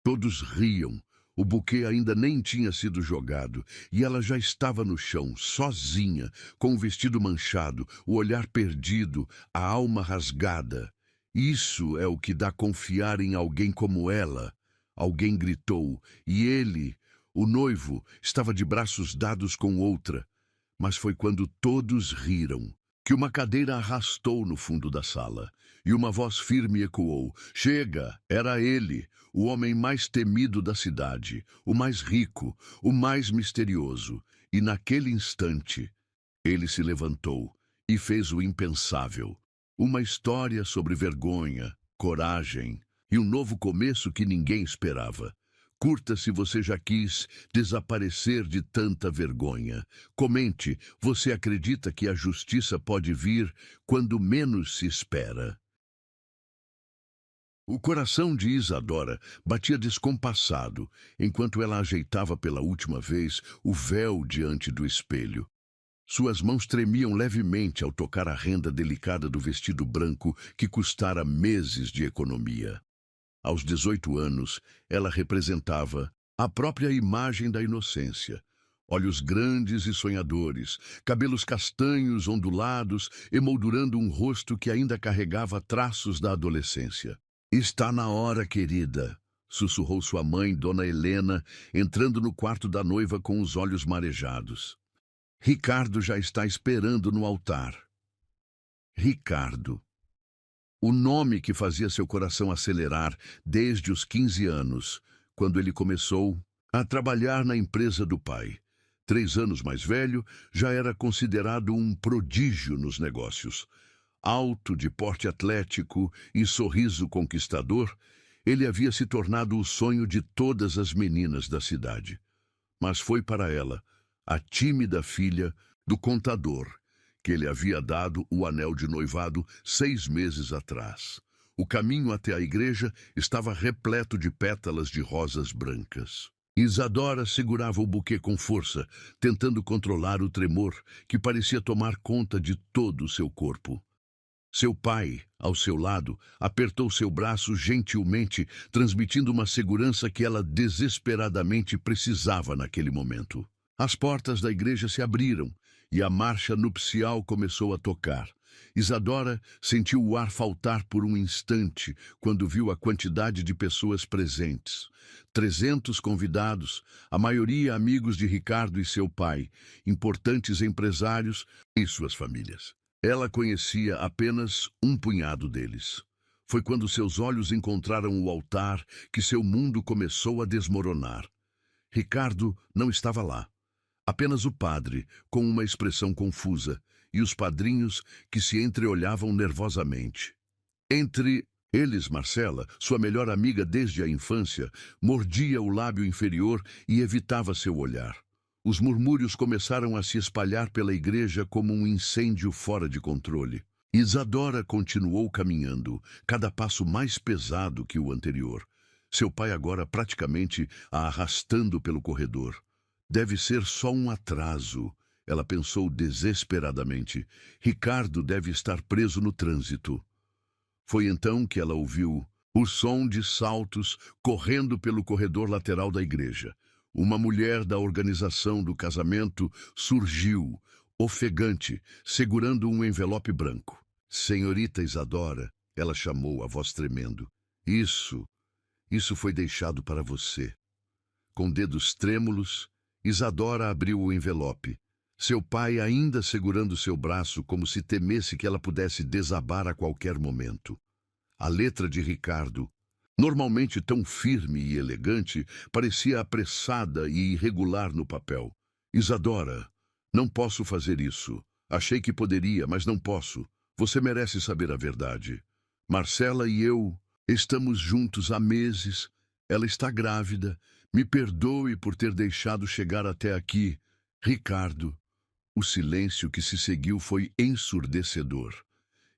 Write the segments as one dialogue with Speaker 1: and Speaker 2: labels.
Speaker 1: Todos riam. O buquê ainda nem tinha sido jogado, e ela já estava no chão, sozinha, com o vestido manchado, o olhar perdido, a alma rasgada. Isso é o que dá confiar em alguém como ela. Alguém gritou, e ele, o noivo, estava de braços dados com outra. Mas foi quando todos riram que uma cadeira arrastou no fundo da sala, e uma voz firme ecoou: "Chega!" Era ele, o homem mais temido da cidade, o mais rico, o mais misterioso. E naquele instante, ele se levantou e fez o impensável. Uma história sobre vergonha, coragem e um novo começo que ninguém esperava. Curta se você já quis desaparecer de tanta vergonha. Comente, você acredita que a justiça pode vir quando menos se espera? O coração de Isadora batia descompassado enquanto ela ajeitava pela última vez o véu diante do espelho. Suas mãos tremiam levemente ao tocar a renda delicada do vestido branco que custara meses de economia. Aos 18 anos, ela representava a própria imagem da inocência. Olhos grandes e sonhadores, cabelos castanhos ondulados, emoldurando um rosto que ainda carregava traços da adolescência. "Está na hora, querida", sussurrou sua mãe, Dona Helena, entrando no quarto da noiva com os olhos marejados. "Ricardo já está esperando no altar." Ricardo. O nome que fazia seu coração acelerar desde os 15 anos, quando ele começou a trabalhar na empresa do pai. 3 anos mais velho, já era considerado um prodígio nos negócios. Alto, de porte atlético e sorriso conquistador, ele havia se tornado o sonho de todas as meninas da cidade. Mas foi para ela, a tímida filha do contador, que ele havia dado o anel de noivado 6 meses atrás. O caminho até a igreja estava repleto de pétalas de rosas brancas. Isadora segurava o buquê com força, tentando controlar o tremor que parecia tomar conta de todo o seu corpo. Seu pai, ao seu lado, apertou seu braço gentilmente, transmitindo uma segurança que ela desesperadamente precisava naquele momento. As portas da igreja se abriram e a marcha nupcial começou a tocar. Isadora sentiu o ar faltar por um instante quando viu a quantidade de pessoas presentes. 300 convidados, a maioria amigos de Ricardo e seu pai, importantes empresários e suas famílias. Ela conhecia apenas um punhado deles. Foi quando seus olhos encontraram o altar que seu mundo começou a desmoronar. Ricardo não estava lá. Apenas o padre, com uma expressão confusa, e os padrinhos que se entreolhavam nervosamente. Entre eles, Marcela, sua melhor amiga desde a infância, mordia o lábio inferior e evitava seu olhar. Os murmúrios começaram a se espalhar pela igreja como um incêndio fora de controle. Isadora continuou caminhando, cada passo mais pesado que o anterior. Seu pai agora praticamente a arrastando pelo corredor. Deve ser só um atraso, ela pensou desesperadamente. Ricardo deve estar preso no trânsito. Foi então que ela ouviu o som de saltos correndo pelo corredor lateral da igreja. Uma mulher da organização do casamento surgiu, ofegante, segurando um envelope branco. "Senhorita Isadora", ela chamou, a voz tremendo. Isso foi deixado para você." Com dedos trêmulos, Isadora abriu o envelope. Seu pai ainda segurando seu braço como se temesse que ela pudesse desabar a qualquer momento. A letra de Ricardo, normalmente tão firme e elegante, parecia apressada e irregular no papel. "Isadora, não posso fazer isso. Achei que poderia, mas não posso. Você merece saber a verdade. Marcela e eu estamos juntos há meses. Ela está grávida. Me perdoe por ter deixado chegar até aqui. Ricardo." O silêncio que se seguiu foi ensurdecedor.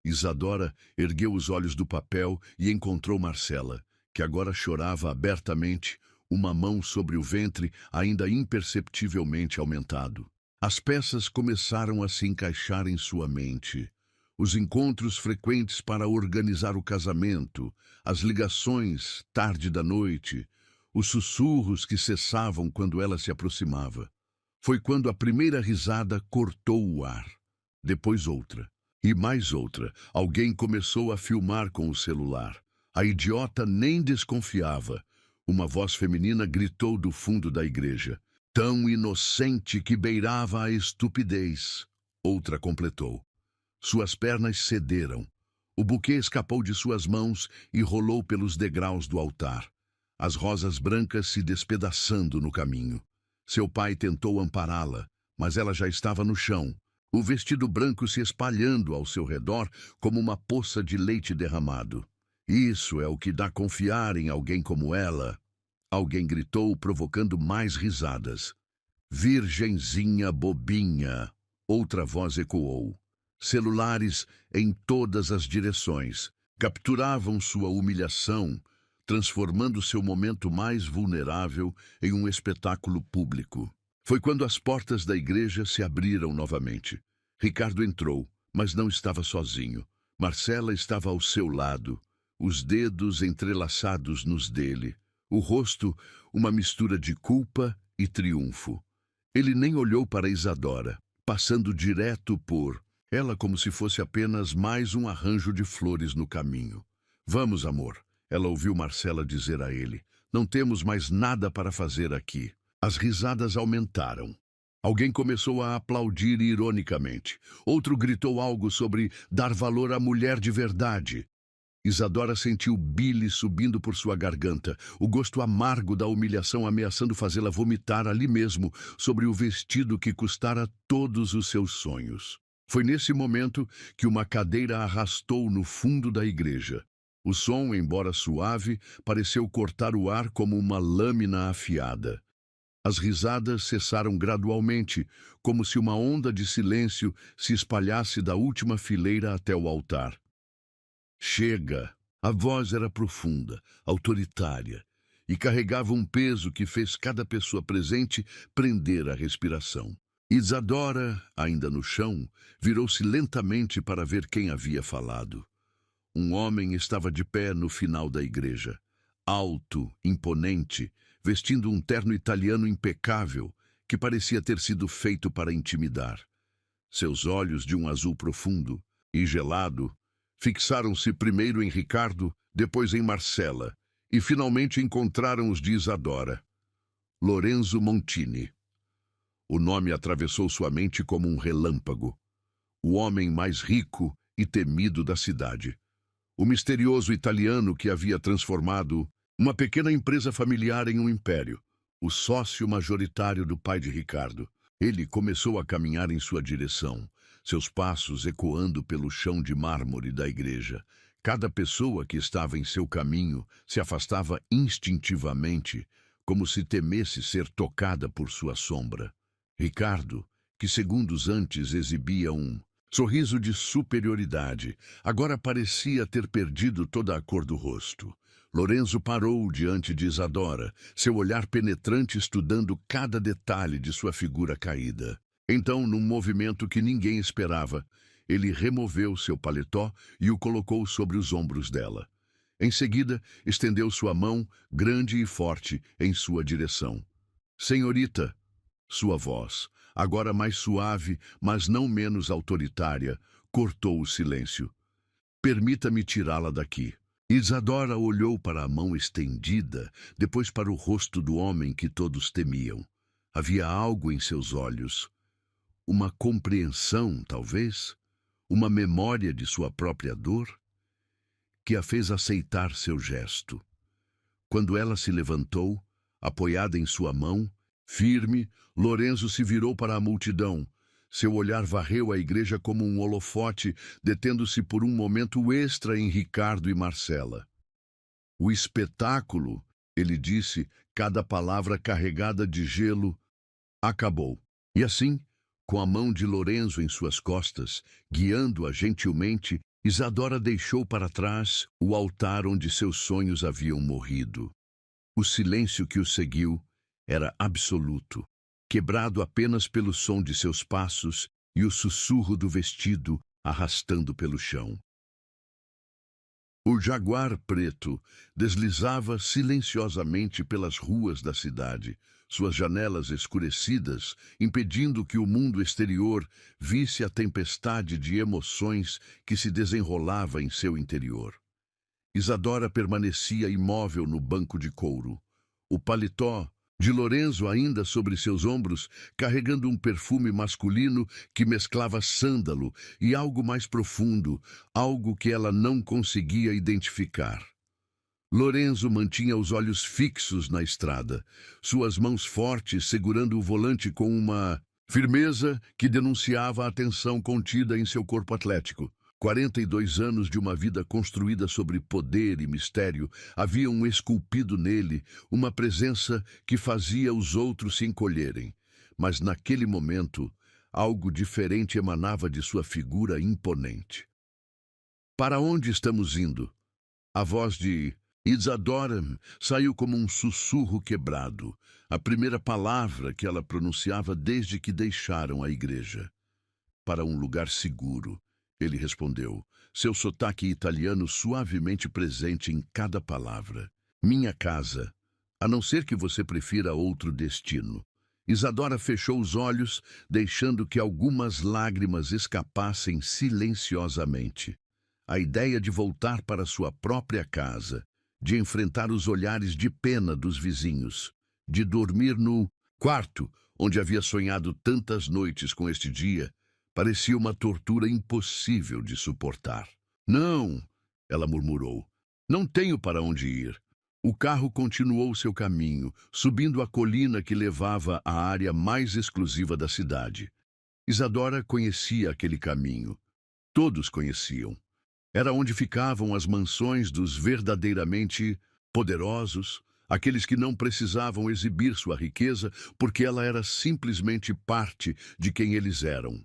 Speaker 1: Isadora ergueu os olhos do papel e encontrou Marcela, que agora chorava abertamente, uma mão sobre o ventre ainda imperceptivelmente aumentado. As peças começaram a se encaixar em sua mente. Os encontros frequentes para organizar o casamento, as ligações tarde da noite, os sussurros que cessavam quando ela se aproximava. Foi quando a primeira risada cortou o ar. Depois outra. E mais outra. Alguém começou a filmar com o celular. A idiota nem desconfiava. Uma voz feminina gritou do fundo da igreja. Tão inocente que beirava a estupidez. Outra completou. Suas pernas cederam. O buquê escapou de suas mãos e rolou pelos degraus do altar. As rosas brancas se despedaçando no caminho. Seu pai tentou ampará-la, mas ela já estava no chão, o vestido branco se espalhando ao seu redor como uma poça de leite derramado. Isso é o que dá confiar em alguém como ela. Alguém gritou, provocando mais risadas. Virgenzinha bobinha. Outra voz ecoou. Celulares em todas as direções capturavam sua humilhação, transformando seu momento mais vulnerável em um espetáculo público. Foi quando as portas da igreja se abriram novamente. Ricardo entrou, mas não estava sozinho. Marcela estava ao seu lado, os dedos entrelaçados nos dele, o rosto uma mistura de culpa e triunfo. Ele nem olhou para Isadora, passando direto por ela como se fosse apenas mais um arranjo de flores no caminho. Vamos, amor, ela ouviu Marcela dizer a ele. Não temos mais nada para fazer aqui. As risadas aumentaram. Alguém começou a aplaudir ironicamente. Outro gritou algo sobre dar valor à mulher de verdade. Isadora sentiu bile subindo por sua garganta, o gosto amargo da humilhação ameaçando fazê-la vomitar ali mesmo, sobre o vestido que custara todos os seus sonhos. Foi nesse momento que uma cadeira arrastou no fundo da igreja. O som, embora suave, pareceu cortar o ar como uma lâmina afiada. As risadas cessaram gradualmente, como se uma onda de silêncio se espalhasse da última fileira até o altar. Chega! A voz era profunda, autoritária, e carregava um peso que fez cada pessoa presente prender a respiração. Isadora, ainda no chão, virou-se lentamente para ver quem havia falado. Um homem estava de pé no final da igreja, alto, imponente, vestindo um terno italiano impecável, que parecia ter sido feito para intimidar. Seus olhos, de um azul profundo e gelado, fixaram-se primeiro em Ricardo, depois em Marcela, e finalmente encontraram os de Isadora. Lorenzo Montini. O nome atravessou sua mente como um relâmpago. O homem mais rico e temido da cidade. O misterioso italiano que havia transformado uma pequena empresa familiar em um império. O sócio majoritário do pai de Ricardo. Ele começou a caminhar em sua direção, seus passos ecoando pelo chão de mármore da igreja. Cada pessoa que estava em seu caminho se afastava instintivamente, como se temesse ser tocada por sua sombra. Ricardo, que segundos antes exibia um sorriso de superioridade, agora parecia ter perdido toda a cor do rosto. Lorenzo parou diante de Isadora, seu olhar penetrante estudando cada detalhe de sua figura caída. Então, num movimento que ninguém esperava, ele removeu seu paletó e o colocou sobre os ombros dela. Em seguida, estendeu sua mão, grande e forte, em sua direção. Senhorita, sua voz, agora mais suave, mas não menos autoritária, cortou o silêncio. Permita-me tirá-la daqui. Isadora olhou para a mão estendida, depois para o rosto do homem que todos temiam. Havia algo em seus olhos. Uma compreensão, talvez, uma memória de sua própria dor, que a fez aceitar seu gesto. Quando ela se levantou, apoiada em sua mão, firme, Lorenzo se virou para a multidão. Seu olhar varreu a igreja como um holofote, detendo-se por um momento extra em Ricardo e Marcela. O espetáculo, ele disse, cada palavra carregada de gelo, acabou. E assim, com a mão de Lorenzo em suas costas, guiando-a gentilmente, Isadora deixou para trás o altar onde seus sonhos haviam morrido. O silêncio que o seguiu era absoluto, quebrado apenas pelo som de seus passos e o sussurro do vestido arrastando pelo chão. O jaguar preto deslizava silenciosamente pelas ruas da cidade, suas janelas escurecidas, impedindo que o mundo exterior visse a tempestade de emoções que se desenrolava em seu interior. Isadora permanecia imóvel no banco de couro. O paletó de Lorenzo ainda sobre seus ombros, carregando um perfume masculino que mesclava sândalo e algo mais profundo, algo que ela não conseguia identificar. Lorenzo mantinha os olhos fixos na estrada, suas mãos fortes segurando o volante com uma firmeza que denunciava a tensão contida em seu corpo atlético. 42 anos de uma vida construída sobre poder e mistério haviam esculpido nele uma presença que fazia os outros se encolherem. Mas naquele momento, algo diferente emanava de sua figura imponente. Para onde estamos indo? A voz de Isadora saiu como um sussurro quebrado, a primeira palavra que ela pronunciava desde que deixaram a igreja. Para um lugar seguro. Ele respondeu, seu sotaque italiano suavemente presente em cada palavra. Minha casa, a não ser que você prefira outro destino. Isadora fechou os olhos, deixando que algumas lágrimas escapassem silenciosamente. A ideia de voltar para sua própria casa, de enfrentar os olhares de pena dos vizinhos, de dormir no quarto onde havia sonhado tantas noites com este dia, parecia uma tortura impossível de suportar. Não, ela murmurou. Não tenho para onde ir. O carro continuou seu caminho, subindo a colina que levava à área mais exclusiva da cidade. Isadora conhecia aquele caminho. Todos conheciam. Era onde ficavam as mansões dos verdadeiramente poderosos, aqueles que não precisavam exibir sua riqueza porque ela era simplesmente parte de quem eles eram.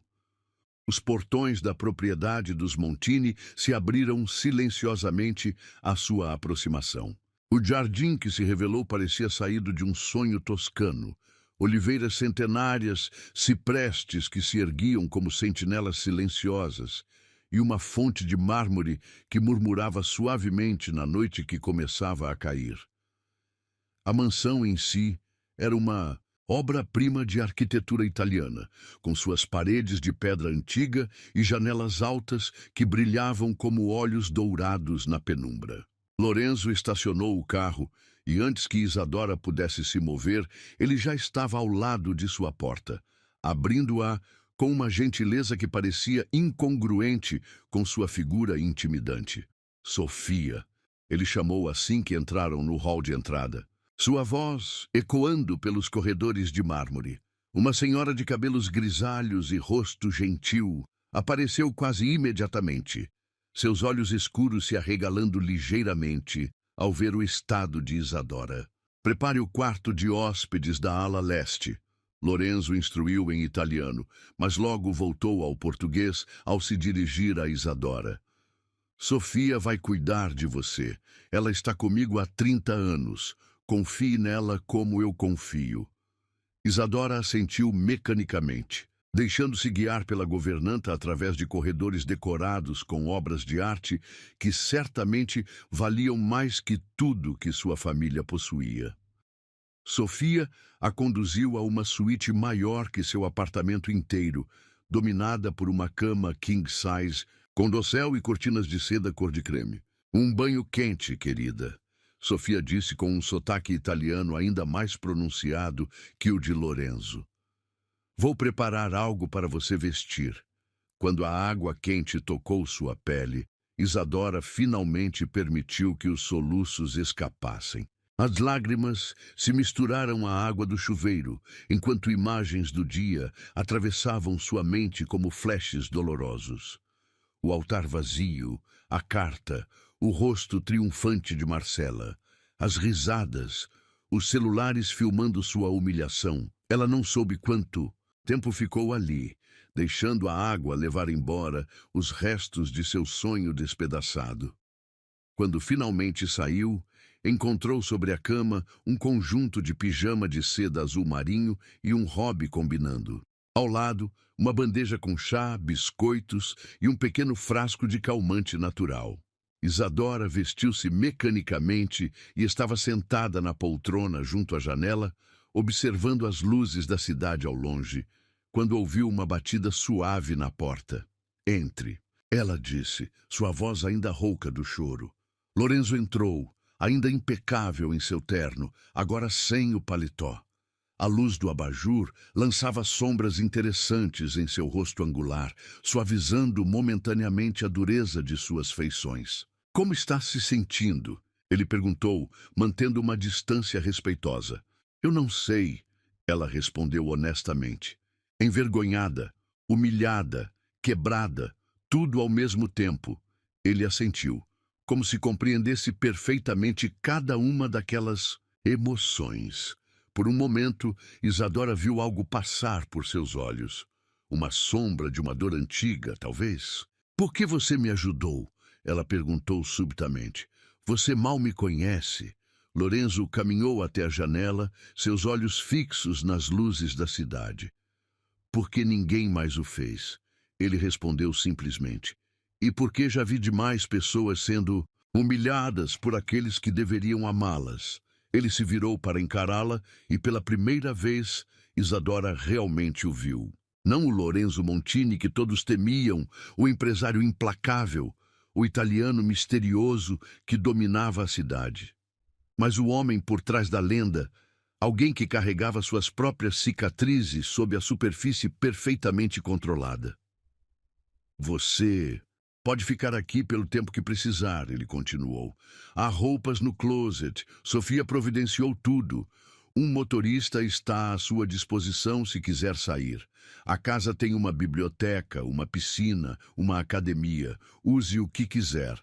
Speaker 1: Os portões da propriedade dos Montini se abriram silenciosamente à sua aproximação. O jardim que se revelou parecia saído de um sonho toscano. Oliveiras centenárias, ciprestes que se erguiam como sentinelas silenciosas, e uma fonte de mármore que murmurava suavemente na noite que começava a cair. A mansão em si era uma obra-prima de arquitetura italiana, com suas paredes de pedra antiga e janelas altas que brilhavam como olhos dourados na penumbra. Lorenzo estacionou o carro e, antes que Isadora pudesse se mover, ele já estava ao lado de sua porta, abrindo-a com uma gentileza que parecia incongruente com sua figura intimidante. Sofia, ele chamou assim que entraram no hall de entrada. Sua voz ecoando pelos corredores de mármore. Uma senhora de cabelos grisalhos e rosto gentil apareceu quase imediatamente, seus olhos escuros se arregalando ligeiramente ao ver o estado de Isadora. Prepare o quarto de hóspedes da ala leste. Lorenzo instruiu em italiano, mas logo voltou ao português ao se dirigir a Isadora. Sofia vai cuidar de você. Ela está comigo há 30 anos. Confie nela como eu confio. Isadora assentiu mecanicamente, deixando-se guiar pela governanta através de corredores decorados com obras de arte que certamente valiam mais que tudo que sua família possuía. Sofia a conduziu a uma suíte maior que seu apartamento inteiro, dominada por uma cama king size, com dossel e cortinas de seda cor de creme. Um banho quente, querida. Sofia disse com um sotaque italiano ainda mais pronunciado que o de Lorenzo. Vou preparar algo para você vestir. Quando a água quente tocou sua pele, Isadora finalmente permitiu que os soluços escapassem. As lágrimas se misturaram à água do chuveiro, enquanto imagens do dia atravessavam sua mente como flashes dolorosos. O altar vazio, a carta, o rosto triunfante de Marcela, as risadas, os celulares filmando sua humilhação. Ela não soube quanto tempo ficou ali, deixando a água levar embora os restos de seu sonho despedaçado. Quando finalmente saiu, encontrou sobre a cama um conjunto de pijama de seda azul marinho e um hobby combinando. Ao lado, uma bandeja com chá, biscoitos e um pequeno frasco de calmante natural. Isadora vestiu-se mecanicamente e estava sentada na poltrona junto à janela, observando as luzes da cidade ao longe, quando ouviu uma batida suave na porta. Entre, ela disse, sua voz ainda rouca do choro. Lorenzo entrou, ainda impecável em seu terno, agora sem o paletó. A luz do abajur lançava sombras interessantes em seu rosto angular, suavizando momentaneamente a dureza de suas feições. Como está se sentindo? Ele perguntou, mantendo uma distância respeitosa. Eu não sei, ela respondeu honestamente. Envergonhada, humilhada, quebrada, tudo ao mesmo tempo. Ele assentiu, como se compreendesse perfeitamente cada uma daquelas emoções. Por um momento, Isadora viu algo passar por seus olhos. Uma sombra de uma dor antiga, talvez. Por que você me ajudou? Ela perguntou subitamente. Você mal me conhece. Lorenzo caminhou até a janela, seus olhos fixos nas luzes da cidade. Porque ninguém mais o fez. Ele respondeu simplesmente. E porque já vi demais pessoas sendo humilhadas por aqueles que deveriam amá-las. Ele se virou para encará-la e, pela primeira vez, Isadora realmente o viu. Não o Lorenzo Montini que todos temiam, o empresário implacável, o italiano misterioso que dominava a cidade. Mas o homem por trás da lenda, alguém que carregava suas próprias cicatrizes sob a superfície perfeitamente controlada. Você pode ficar aqui pelo tempo que precisar, ele continuou. Há roupas no closet, Sofia providenciou tudo. Um motorista está à sua disposição se quiser sair. A casa tem uma biblioteca, uma piscina, uma academia. Use o que quiser.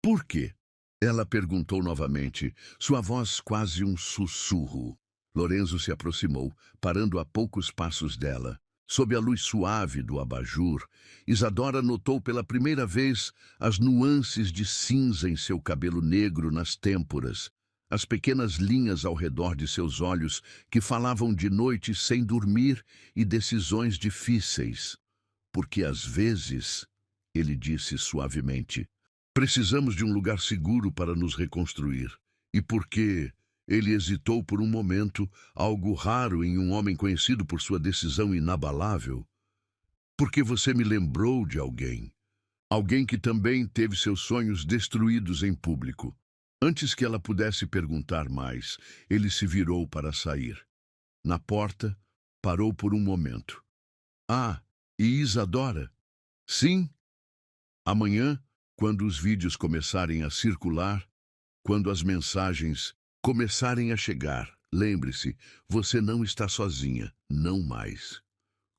Speaker 1: Por quê? Ela perguntou novamente, sua voz quase um sussurro. Lorenzo se aproximou, parando a poucos passos dela. Sob a luz suave do abajur, Isadora notou pela primeira vez as nuances de cinza em seu cabelo negro nas têmporas, as pequenas linhas ao redor de seus olhos que falavam de noites sem dormir e decisões difíceis. Porque às vezes, ele disse suavemente, precisamos de um lugar seguro para nos reconstruir. E porque ele hesitou por um momento, algo raro em um homem conhecido por sua decisão inabalável. Porque você me lembrou de alguém. Alguém que também teve seus sonhos destruídos em público. Antes que ela pudesse perguntar mais, ele se virou para sair. Na porta, parou por um momento. Ah, e Isadora? Sim. Amanhã, quando os vídeos começarem a circular, quando as mensagens começarem a chegar, lembre-se, você não está sozinha, não mais.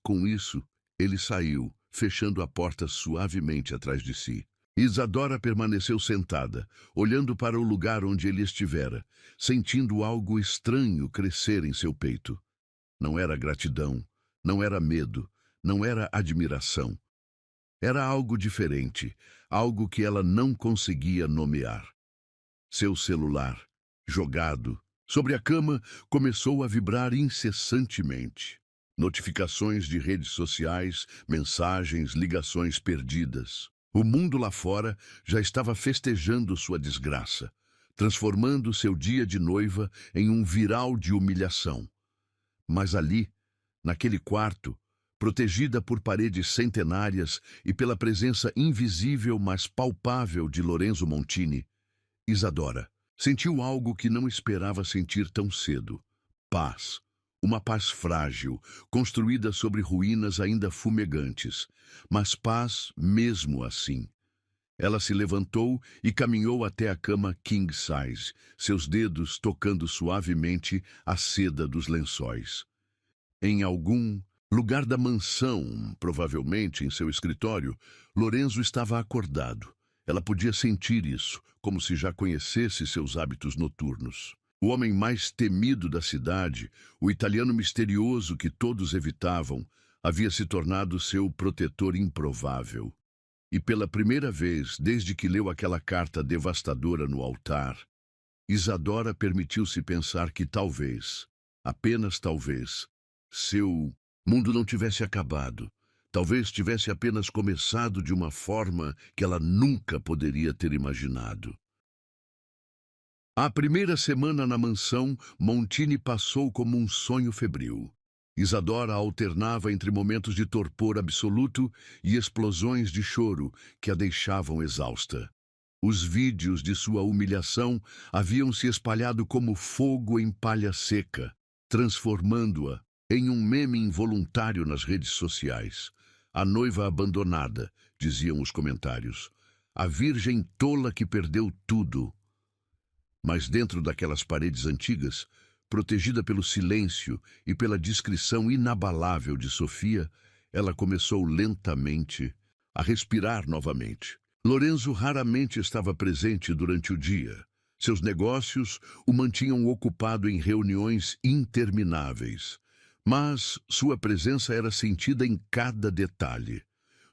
Speaker 1: Com isso, ele saiu, fechando a porta suavemente atrás de si. Isadora permaneceu sentada, olhando para o lugar onde ele estivera, sentindo algo estranho crescer em seu peito. Não era gratidão, não era medo, não era admiração. Era algo diferente, algo que ela não conseguia nomear. Seu celular, jogado sobre a cama, começou a vibrar incessantemente. Notificações de redes sociais, mensagens, ligações perdidas. O mundo lá fora já estava festejando sua desgraça, transformando seu dia de noiva em um viral de humilhação. Mas ali, naquele quarto, protegida por paredes centenárias e pela presença invisível mas palpável de Lorenzo Montini, Isadora sentiu algo que não esperava sentir tão cedo. Paz. Uma paz frágil, construída sobre ruínas ainda fumegantes, mas paz mesmo assim. Ela se levantou e caminhou até a cama king size, seus dedos tocando suavemente a seda dos lençóis. Em algum lugar da mansão, provavelmente em seu escritório, Lorenzo estava acordado. Ela podia sentir isso, como se já conhecesse seus hábitos noturnos. O homem mais temido da cidade, o italiano misterioso que todos evitavam, havia se tornado seu protetor improvável. E pela primeira vez, desde que leu aquela carta devastadora no altar, Isadora permitiu-se pensar que talvez, apenas talvez, seu mundo não tivesse acabado. Talvez tivesse apenas começado de uma forma que ela nunca poderia ter imaginado. A primeira semana na mansão, Montini passou como um sonho febril. Isadora alternava entre momentos de torpor absoluto e explosões de choro que a deixavam exausta. Os vídeos de sua humilhação haviam se espalhado como fogo em palha seca, transformando-a em um meme involuntário nas redes sociais. A noiva abandonada, diziam os comentários. A virgem tola que perdeu tudo. Mas dentro daquelas paredes antigas, protegida pelo silêncio e pela discrição inabalável de Sofia, ela começou lentamente a respirar novamente. Lorenzo raramente estava presente durante o dia. Seus negócios o mantinham ocupado em reuniões intermináveis. Mas sua presença era sentida em cada detalhe.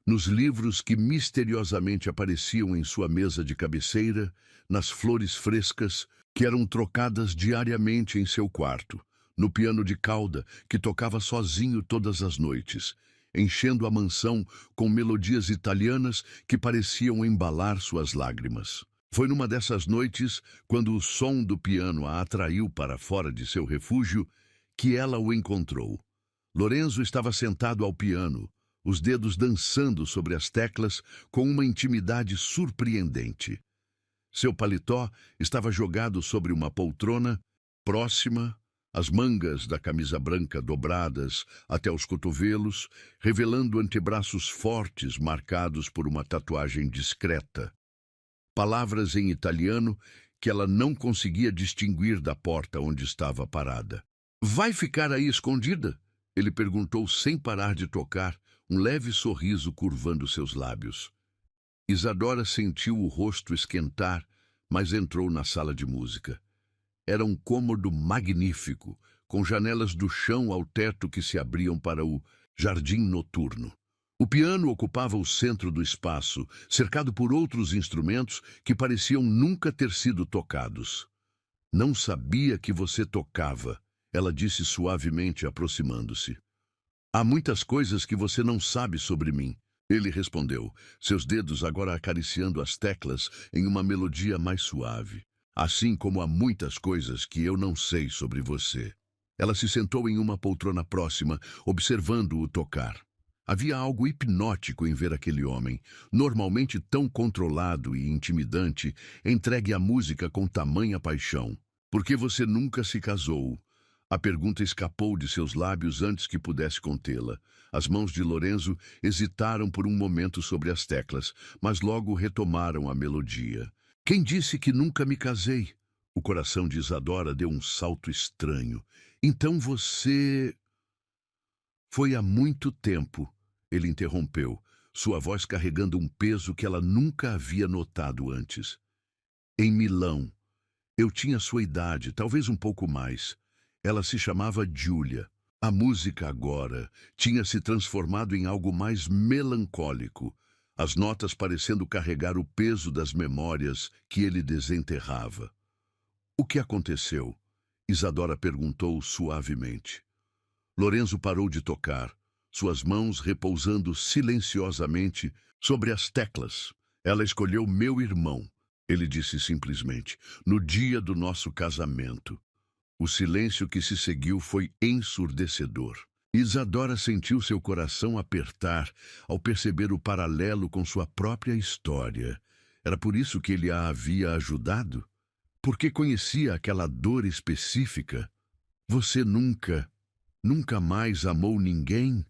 Speaker 1: Nos livros que misteriosamente apareciam em sua mesa de cabeceira, nas flores frescas que eram trocadas diariamente em seu quarto, no piano de cauda que tocava sozinho todas as noites, enchendo a mansão com melodias italianas que pareciam embalar suas lágrimas. Foi numa dessas noites, quando o som do piano a atraiu para fora de seu refúgio, que ela o encontrou. Lorenzo estava sentado ao piano, os dedos dançando sobre as teclas com uma intimidade surpreendente. Seu paletó estava jogado sobre uma poltrona próxima, as mangas da camisa branca dobradas até os cotovelos, revelando antebraços fortes marcados por uma tatuagem discreta. Palavras em italiano que ela não conseguia distinguir da porta onde estava parada. "Vai ficar aí escondida?" Ele perguntou sem parar de tocar, um leve sorriso curvando seus lábios. Isadora sentiu o rosto esquentar, mas entrou na sala de música. Era um cômodo magnífico, com janelas do chão ao teto que se abriam para o jardim noturno. O piano ocupava o centro do espaço, cercado por outros instrumentos que pareciam nunca ter sido tocados. "Não sabia que você tocava", ela disse suavemente, aproximando-se. "Há muitas coisas que você não sabe sobre mim", ele respondeu, seus dedos agora acariciando as teclas em uma melodia mais suave. "Assim como há muitas coisas que eu não sei sobre você." Ela se sentou em uma poltrona próxima, observando-o tocar. Havia algo hipnótico em ver aquele homem, normalmente tão controlado e intimidante, entregue à música com tamanha paixão. "Por que você nunca se casou?" A pergunta escapou de seus lábios antes que pudesse contê-la. As mãos de Lorenzo hesitaram por um momento sobre as teclas, mas logo retomaram a melodia. "Quem disse que nunca me casei?" O coração de Isadora deu um salto estranho. "Então você..." "Foi há muito tempo", ele interrompeu, sua voz carregando um peso que ela nunca havia notado antes. "Em Milão. Eu tinha sua idade, talvez um pouco mais. Ela se chamava Giulia. A música agora tinha se transformado em algo mais melancólico, as notas parecendo carregar o peso das memórias que ele desenterrava. "O que aconteceu?" Isadora perguntou suavemente. Lorenzo parou de tocar, suas mãos repousando silenciosamente sobre as teclas. "Ela escolheu meu irmão", ele disse simplesmente, "no dia do nosso casamento." O silêncio que se seguiu foi ensurdecedor. Isadora sentiu seu coração apertar ao perceber o paralelo com sua própria história. Era por isso que ele a havia ajudado? Porque conhecia aquela dor específica? "Você nunca mais amou ninguém?"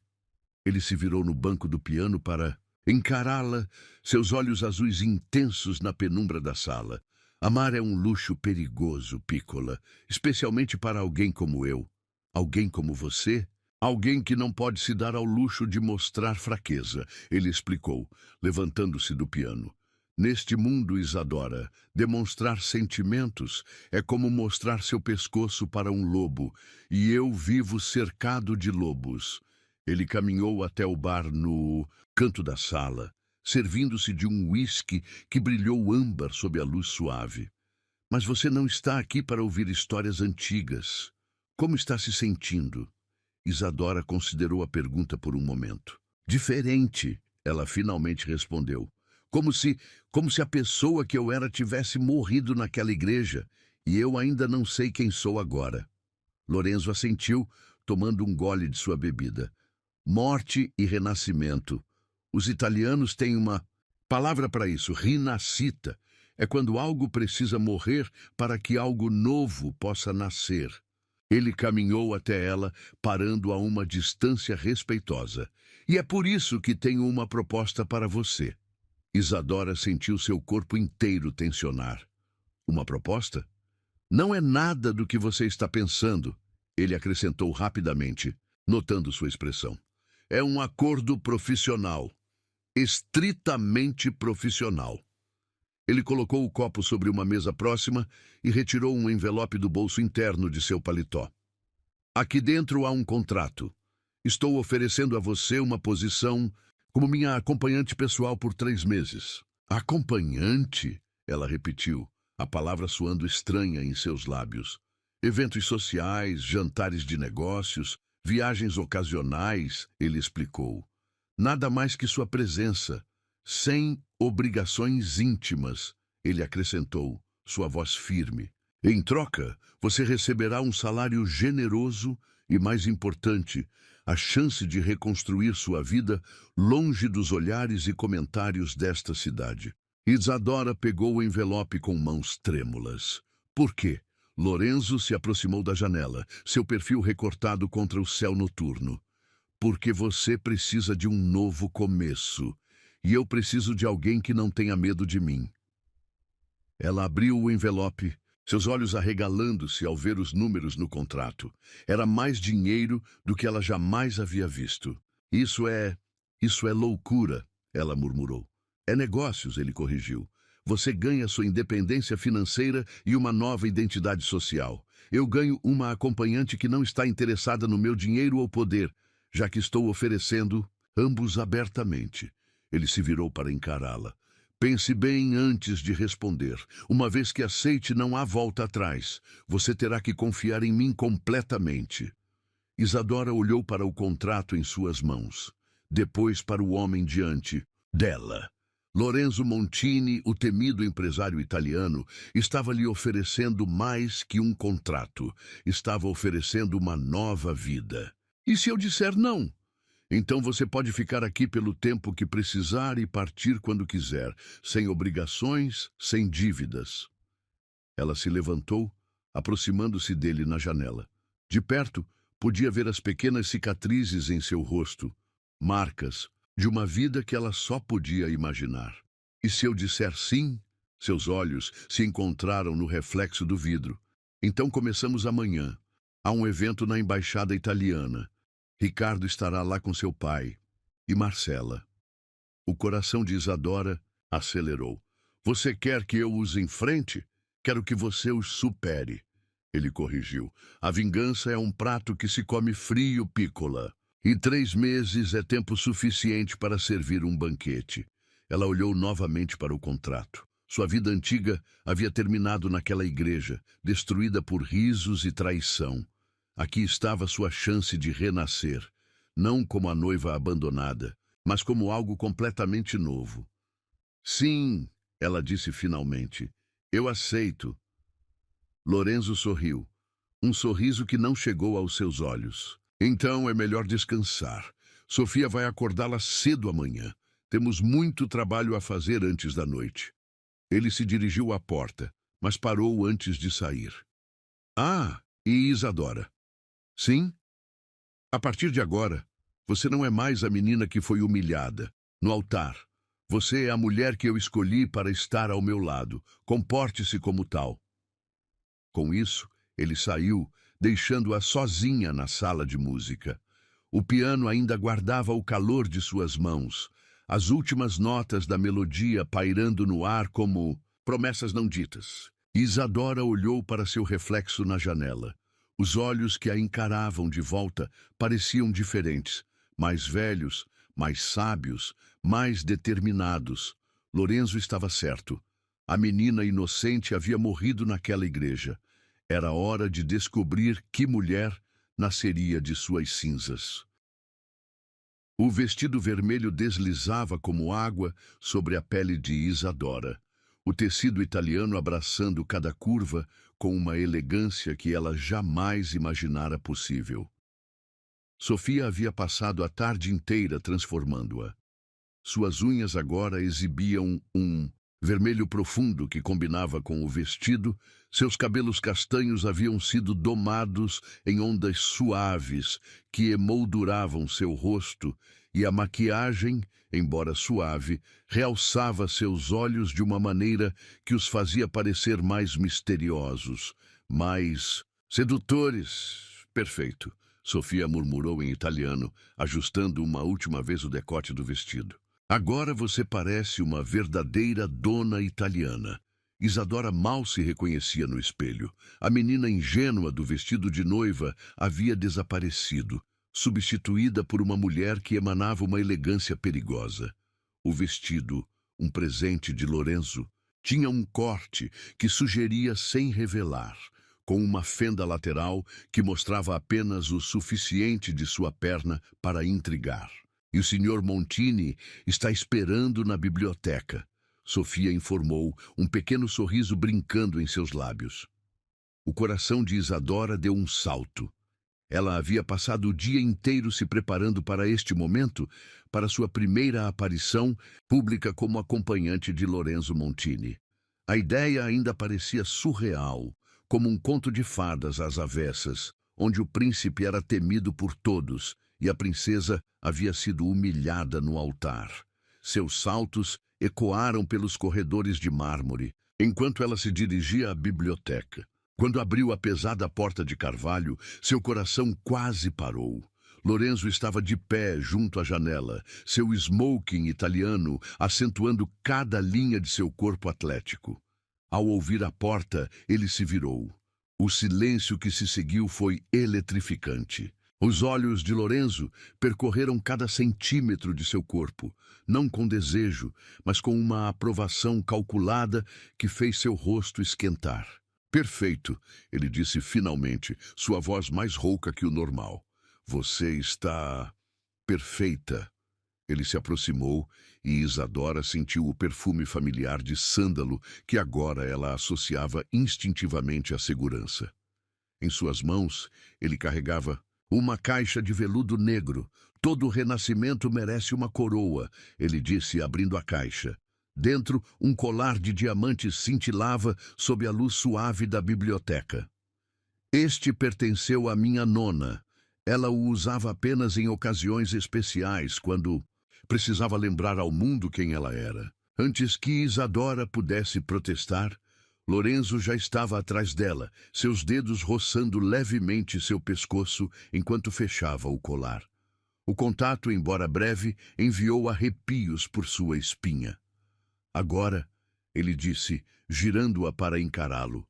Speaker 1: Ele se virou no banco do piano para encará-la, seus olhos azuis intensos na penumbra da sala. "Amar é um luxo perigoso, Piccola, especialmente para alguém como eu. Alguém como você? Alguém que não pode se dar ao luxo de mostrar fraqueza", ele explicou, levantando-se do piano. "Neste mundo, Isadora, demonstrar sentimentos é como mostrar seu pescoço para um lobo, e eu vivo cercado de lobos." Ele caminhou até o bar no canto da sala, servindo-se de um uísque que brilhou âmbar sob a luz suave. "Mas você não está aqui para ouvir histórias antigas. Como está se sentindo?" Isadora considerou a pergunta por um momento. Diferente, ela finalmente respondeu. Como se a pessoa que eu era tivesse morrido naquela igreja, e eu ainda não sei quem sou agora. Lorenzo assentiu, tomando um gole de sua bebida. Morte e renascimento. Os italianos têm uma palavra para isso, rinascita. É quando algo precisa morrer para que algo novo possa nascer. Ele caminhou até ela, parando a uma distância respeitosa. E é por isso que tenho uma proposta para você. Isadora sentiu seu corpo inteiro tensionar. Uma proposta? Não é nada do que você está pensando, ele acrescentou rapidamente, notando sua expressão. É um acordo profissional. Estritamente profissional. Ele colocou o copo sobre uma mesa próxima e retirou um envelope do bolso interno de seu paletó. Aqui dentro há um contrato. Estou oferecendo a você uma posição como minha acompanhante pessoal por 3 meses. Acompanhante? Ela repetiu, a palavra soando estranha em seus lábios. Eventos sociais, jantares de negócios, viagens ocasionais, ele explicou. Nada mais que sua presença, sem obrigações íntimas, ele acrescentou, sua voz firme. Em troca, você receberá um salário generoso e, mais importante, a chance de reconstruir sua vida longe dos olhares e comentários desta cidade. Isadora pegou o envelope com mãos trêmulas. Por quê? Lorenzo se aproximou da janela, seu perfil recortado contra o céu noturno. Porque você precisa de um novo começo. E eu preciso de alguém que não tenha medo de mim. Ela abriu o envelope, seus olhos arregalando-se ao ver os números no contrato. Era mais dinheiro do que ela jamais havia visto. Isso é loucura, ela murmurou. É negócios, ele corrigiu. Você ganha sua independência financeira e uma nova identidade social. Eu ganho uma acompanhante que não está interessada no meu dinheiro ou poder, já que estou oferecendo ambos abertamente. Ele se virou para encará-la. Pense bem antes de responder. Uma vez que aceite, não há volta atrás. Você terá que confiar em mim completamente. Isadora olhou para o contrato em suas mãos. Depois para o homem diante dela. Lorenzo Montini, o temido empresário italiano, estava lhe oferecendo mais que um contrato. Estava oferecendo uma nova vida. E se eu disser não? Então você pode ficar aqui pelo tempo que precisar e partir quando quiser, sem obrigações, sem dívidas. Ela se levantou, aproximando-se dele na janela. De perto, podia ver as pequenas cicatrizes em seu rosto, marcas de uma vida que ela só podia imaginar. E se eu disser sim? Seus olhos se encontraram no reflexo do vidro. Então começamos amanhã. Há um evento na embaixada italiana. Ricardo estará lá com seu pai. E Marcela. O coração de Isadora acelerou. Você quer que eu os enfrente? Quero que você os supere. Ele corrigiu. A vingança é um prato que se come frio, Piccola. E 3 meses é tempo suficiente para servir um banquete. Ela olhou novamente para o contrato. Sua vida antiga havia terminado naquela igreja, destruída por risos e traição. Aqui estava sua chance de renascer, não como a noiva abandonada, mas como algo completamente novo. Sim, ela disse finalmente, eu aceito. Lorenzo sorriu, um sorriso que não chegou aos seus olhos. Então é melhor descansar. Sofia vai acordá-la cedo amanhã. Temos muito trabalho a fazer antes da noite. Ele se dirigiu à porta, mas parou antes de sair. Ah, e Isadora? Sim? A partir de agora, você não é mais a menina que foi humilhada no altar. Você é a mulher que eu escolhi para estar ao meu lado. Comporte-se como tal. Com isso, ele saiu, deixando-a sozinha na sala de música. O piano ainda guardava o calor de suas mãos, as últimas notas da melodia pairando no ar como promessas não ditas. Isadora olhou para seu reflexo na janela. Os olhos que a encaravam de volta pareciam diferentes, mais velhos, mais sábios, mais determinados. Lorenzo estava certo. A menina inocente havia morrido naquela igreja. Era hora de descobrir que mulher nasceria de suas cinzas. O vestido vermelho deslizava como água sobre a pele de Isadora, o tecido italiano abraçando cada curva com uma elegância que ela jamais imaginara possível. Sofia havia passado a tarde inteira transformando-a. Suas unhas agora exibiam um vermelho profundo que combinava com o vestido, seus cabelos castanhos haviam sido domados em ondas suaves que emolduravam seu rosto, e a maquiagem, embora suave, realçava seus olhos de uma maneira que os fazia parecer mais misteriosos, mais sedutores. Perfeito, Sofia murmurou em italiano, ajustando uma última vez o decote do vestido. Agora você parece uma verdadeira dona italiana. Isadora mal se reconhecia no espelho. A menina ingênua do vestido de noiva havia desaparecido, substituída por uma mulher que emanava uma elegância perigosa. O vestido, um presente de Lorenzo, tinha um corte que sugeria sem revelar, com uma fenda lateral que mostrava apenas o suficiente de sua perna para intrigar. E o Sr. Montini está esperando na biblioteca, Sofia informou, um pequeno sorriso brincando em seus lábios. O coração de Isadora deu um salto. Ela havia passado o dia inteiro se preparando para este momento, para sua primeira aparição pública como acompanhante de Lorenzo Montini. A ideia ainda parecia surreal, como um conto de fadas às avessas, onde o príncipe era temido por todos e a princesa havia sido humilhada no altar. Seus saltos ecoaram pelos corredores de mármore, enquanto ela se dirigia à biblioteca. Quando abriu a pesada porta de carvalho, seu coração quase parou. Lorenzo estava de pé junto à janela, seu smoking italiano acentuando cada linha de seu corpo atlético. Ao ouvir a porta, ele se virou. O silêncio que se seguiu foi eletrificante. Os olhos de Lorenzo percorreram cada centímetro de seu corpo, não com desejo, mas com uma aprovação calculada que fez seu rosto esquentar. Perfeito, ele disse finalmente, sua voz mais rouca que o normal. Você está perfeita. Ele se aproximou e Isadora sentiu o perfume familiar de sândalo que agora ela associava instintivamente à segurança. Em suas mãos, ele carregava uma caixa de veludo negro. Todo renascimento merece uma coroa, ele disse, abrindo a caixa. Dentro, um colar de diamantes cintilava sob a luz suave da biblioteca. Este pertenceu à minha nona. Ela o usava apenas em ocasiões especiais, quando precisava lembrar ao mundo quem ela era. Antes que Isadora pudesse protestar, Lorenzo já estava atrás dela, seus dedos roçando levemente seu pescoço enquanto fechava o colar. O contato, embora breve, enviou arrepios por sua espinha. Agora, ele disse, girando-a para encará-lo,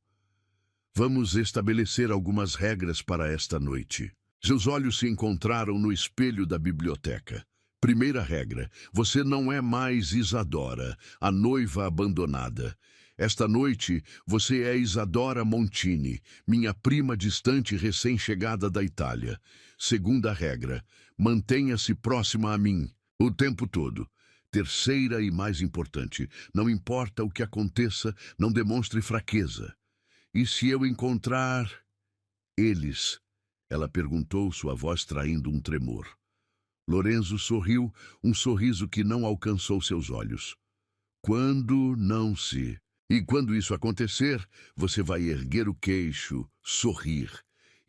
Speaker 1: vamos estabelecer algumas regras para esta noite. Seus olhos se encontraram no espelho da biblioteca. Primeira regra, você não é mais Isadora, a noiva abandonada. Esta noite, você é Isadora Montini, minha prima distante recém-chegada da Itália. Segunda regra, mantenha-se próxima a mim, o tempo todo. Terceira e mais importante, não importa o que aconteça, não demonstre fraqueza. E se eu encontrar eles? Ela perguntou, sua voz traindo um tremor. Lorenzo sorriu, um sorriso que não alcançou seus olhos. Quando não se... E quando isso acontecer, você vai erguer o queixo, sorrir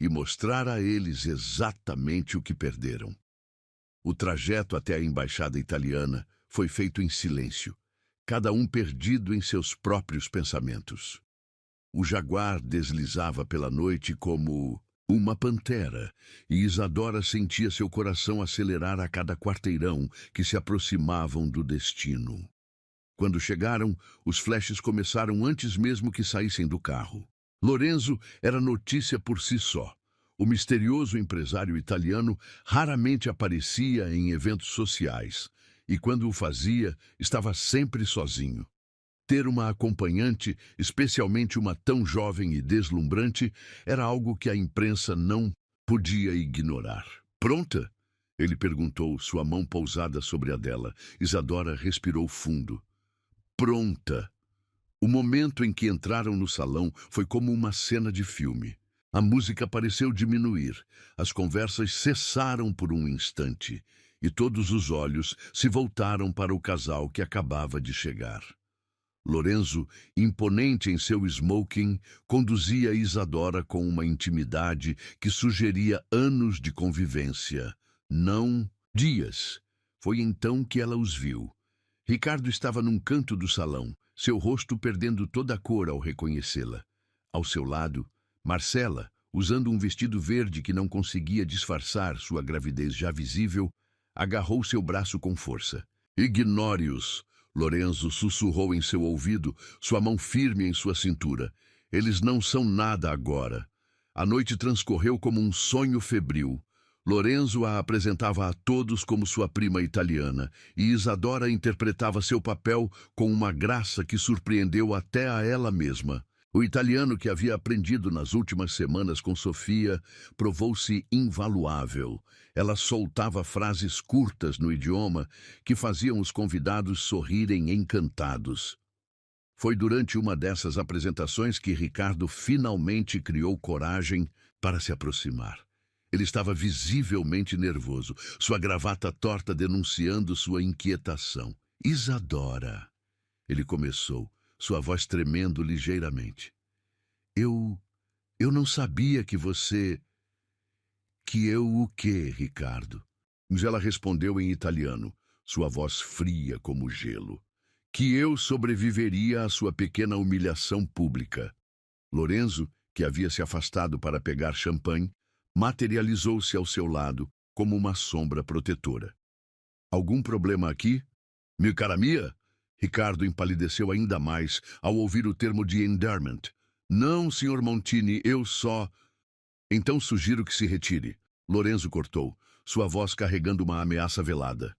Speaker 1: e mostrar a eles exatamente o que perderam. O trajeto até a embaixada italiana foi feito em silêncio, cada um perdido em seus próprios pensamentos. O jaguar deslizava pela noite como uma pantera, e Isadora sentia seu coração acelerar a cada quarteirão que se aproximavam do destino. Quando chegaram, os flashes começaram antes mesmo que saíssem do carro. Lorenzo era notícia por si só. O misterioso empresário italiano raramente aparecia em eventos sociais, e quando o fazia, estava sempre sozinho. Ter uma acompanhante, especialmente uma tão jovem e deslumbrante, era algo que a imprensa não podia ignorar. Pronta? Ele perguntou, sua mão pousada sobre a dela. Isadora respirou fundo. Pronta! O momento em que entraram no salão foi como uma cena de filme. A música pareceu diminuir, as conversas cessaram por um instante, e todos os olhos se voltaram para o casal que acabava de chegar. Lorenzo, imponente em seu smoking, conduzia Isadora com uma intimidade que sugeria anos de convivência, não dias. Foi então que ela os viu. Ricardo estava num canto do salão, seu rosto perdendo toda a cor ao reconhecê-la. Ao seu lado, Marcela, usando um vestido verde que não conseguia disfarçar sua gravidez já visível, agarrou seu braço com força. Ignore-os! Lorenzo sussurrou em seu ouvido, sua mão firme em sua cintura. Eles não são nada agora. A noite transcorreu como um sonho febril. Lorenzo a apresentava a todos como sua prima italiana, e Isadora interpretava seu papel com uma graça que surpreendeu até a ela mesma. O italiano que havia aprendido nas últimas semanas com Sofia provou-se invaluável. Ela soltava frases curtas no idioma que faziam os convidados sorrirem encantados. Foi durante uma dessas apresentações que Ricardo finalmente criou coragem para se aproximar. Ele estava visivelmente nervoso, sua gravata torta denunciando sua inquietação. Isadora, ele começou, sua voz tremendo ligeiramente. Eu não sabia que você... Que eu o quê, Ricardo? Mas ela respondeu em italiano, sua voz fria como gelo. Que eu sobreviveria à sua pequena humilhação pública. Lorenzo, que havia se afastado para pegar champanhe, materializou-se ao seu lado como uma sombra protetora. Algum problema aqui? Meu cara mia? Ricardo empalideceu ainda mais ao ouvir o termo de endearment. Não, Sr. Montini, eu só... Então sugiro que se retire. Lorenzo cortou, sua voz carregando uma ameaça velada.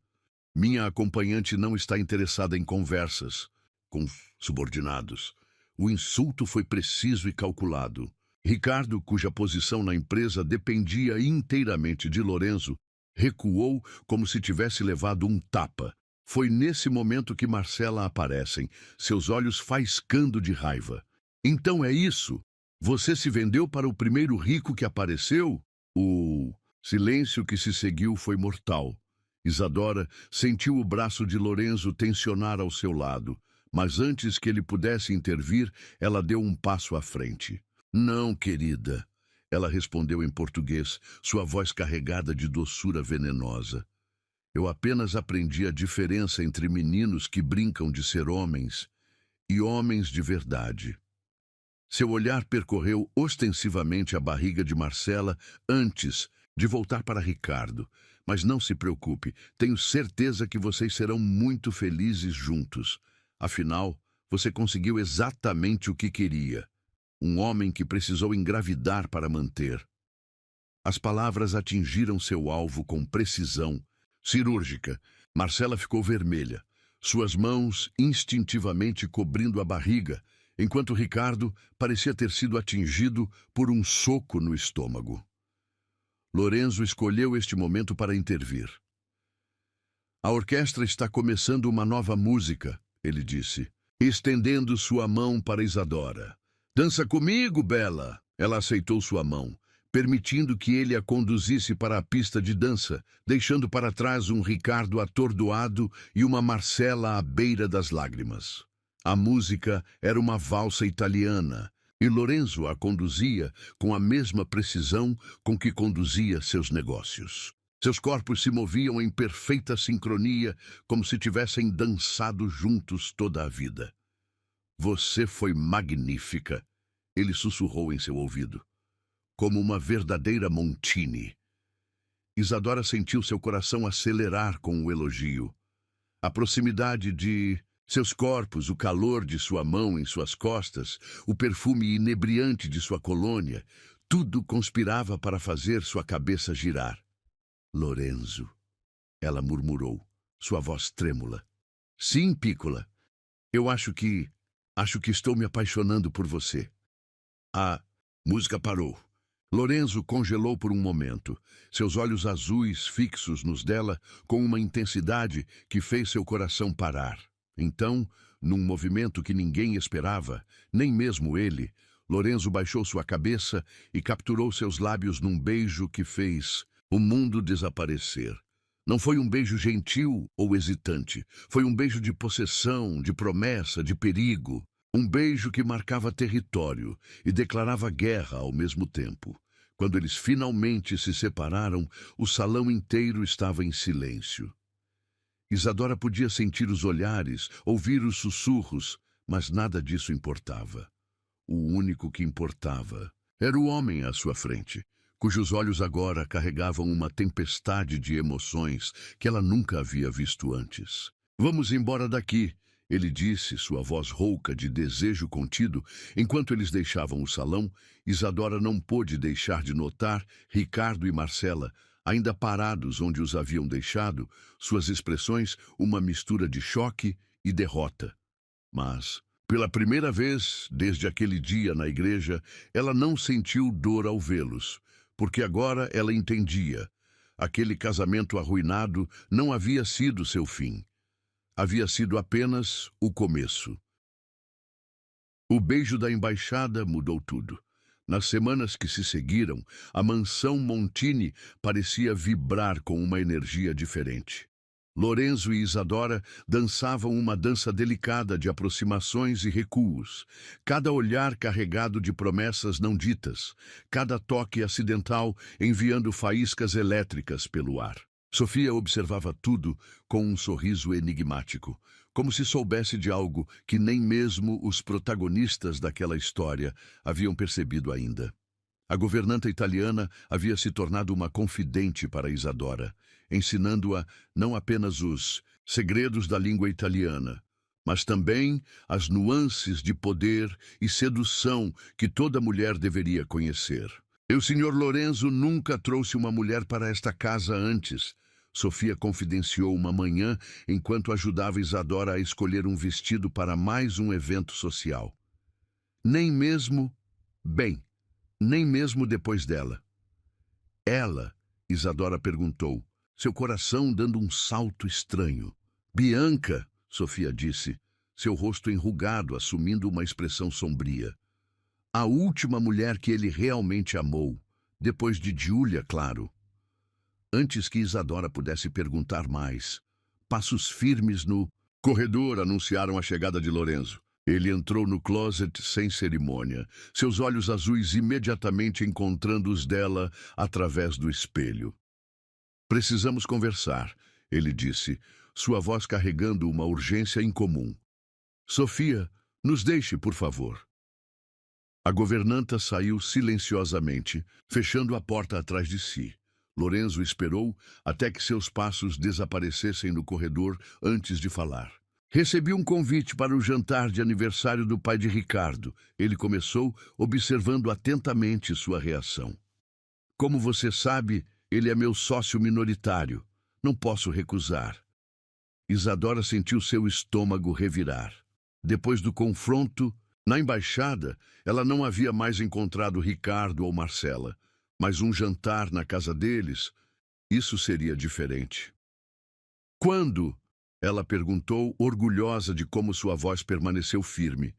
Speaker 1: Minha acompanhante não está interessada em conversas com subordinados. O insulto foi preciso e calculado. Ricardo, cuja posição na empresa dependia inteiramente de Lorenzo, recuou como se tivesse levado um tapa. Foi nesse momento que Marcela aparecem, seus olhos faiscando de raiva. Então é isso? Você se vendeu para o primeiro rico que apareceu? O silêncio que se seguiu foi mortal. Isadora sentiu o braço de Lorenzo tensionar ao seu lado, mas antes que ele pudesse intervir, ela deu um passo à frente. Não, querida, ela respondeu em português, sua voz carregada de doçura venenosa. Eu apenas aprendi a diferença entre meninos que brincam de ser homens e homens de verdade. Seu olhar percorreu ostensivamente a barriga de Marcela antes de voltar para Ricardo. Mas não se preocupe, tenho certeza que vocês serão muito felizes juntos. Afinal, você conseguiu exatamente o que queria. Um homem que precisou engravidar para manter. As palavras atingiram seu alvo com precisão cirúrgica. Marcela ficou vermelha, suas mãos instintivamente cobrindo a barriga, enquanto Ricardo parecia ter sido atingido por um soco no estômago. Lorenzo escolheu este momento para intervir. A orquestra está começando uma nova música, ele disse, estendendo sua mão para Isadora. Dança comigo, Bela! Ela aceitou sua mão, permitindo que ele a conduzisse para a pista de dança, deixando para trás um Ricardo atordoado e uma Marcela à beira das lágrimas. A música era uma valsa italiana, e Lorenzo a conduzia com a mesma precisão com que conduzia seus negócios. Seus corpos se moviam em perfeita sincronia, como se tivessem dançado juntos toda a vida. Você foi magnífica, ele sussurrou em seu ouvido, como uma verdadeira Montini. Isadora sentiu seu coração acelerar com o elogio. A proximidade de seus corpos, o calor de sua mão em suas costas, o perfume inebriante de sua colônia, tudo conspirava para fazer sua cabeça girar. Lorenzo, ela murmurou, sua voz trêmula. Sim, Piccola, eu acho que estou me apaixonando por você. A música parou. Lorenzo congelou por um momento, seus olhos azuis fixos nos dela com uma intensidade que fez seu coração parar. Então, num movimento que ninguém esperava, nem mesmo ele, Lorenzo baixou sua cabeça e capturou seus lábios num beijo que fez o mundo desaparecer. Não foi um beijo gentil ou hesitante, foi um beijo de possessão, de promessa, de perigo. Um beijo que marcava território e declarava guerra ao mesmo tempo. Quando eles finalmente se separaram, o salão inteiro estava em silêncio. Isadora podia sentir os olhares, ouvir os sussurros, mas nada disso importava. O único que importava era o homem à sua frente, cujos olhos agora carregavam uma tempestade de emoções que ela nunca havia visto antes. "Vamos embora daqui", ele disse, sua voz rouca de desejo contido. Enquanto eles deixavam o salão, Isadora não pôde deixar de notar Ricardo e Marcela, ainda parados onde os haviam deixado, suas expressões uma mistura de choque e derrota. Mas, pela primeira vez desde aquele dia na igreja, ela não sentiu dor ao vê-los, porque agora ela entendia. Aquele casamento arruinado não havia sido seu fim. Havia sido apenas o começo. O beijo da embaixada mudou tudo. Nas semanas que se seguiram, a mansão Montini parecia vibrar com uma energia diferente. Lorenzo e Isadora dançavam uma dança delicada de aproximações e recuos, cada olhar carregado de promessas não ditas, cada toque acidental enviando faíscas elétricas pelo ar. Sofia observava tudo com um sorriso enigmático, como se soubesse de algo que nem mesmo os protagonistas daquela história haviam percebido ainda. A governanta italiana havia se tornado uma confidente para Isadora, ensinando-a não apenas os segredos da língua italiana, mas também as nuances de poder e sedução que toda mulher deveria conhecer. "O Sr. Lorenzo nunca trouxe uma mulher para esta casa antes", Sofia confidenciou uma manhã enquanto ajudava Isadora a escolher um vestido para mais um evento social. Nem mesmo depois dela. "Ela", Isadora perguntou, seu coração dando um salto estranho. "Bianca", Sofia disse, seu rosto enrugado assumindo uma expressão sombria. "A última mulher que ele realmente amou, depois de Giulia, claro." Antes que Isadora pudesse perguntar mais, passos firmes no corredor anunciaram a chegada de Lorenzo. Ele entrou no closet sem cerimônia, seus olhos azuis imediatamente encontrando os dela através do espelho. "Precisamos conversar", ele disse, sua voz carregando uma urgência incomum. "Sofia, nos deixe, por favor." A governanta saiu silenciosamente, fechando a porta atrás de si. Lorenzo esperou até que seus passos desaparecessem no corredor antes de falar. "Recebi um convite para o jantar de aniversário do pai de Ricardo", ele começou, observando atentamente sua reação. "Como você sabe, ele é meu sócio minoritário. Não posso recusar." Isadora sentiu seu estômago revirar. Depois do confronto, na embaixada, ela não havia mais encontrado Ricardo ou Marcela. Mas um jantar na casa deles, isso seria diferente. "Quando?", ela perguntou, orgulhosa de como sua voz permaneceu firme.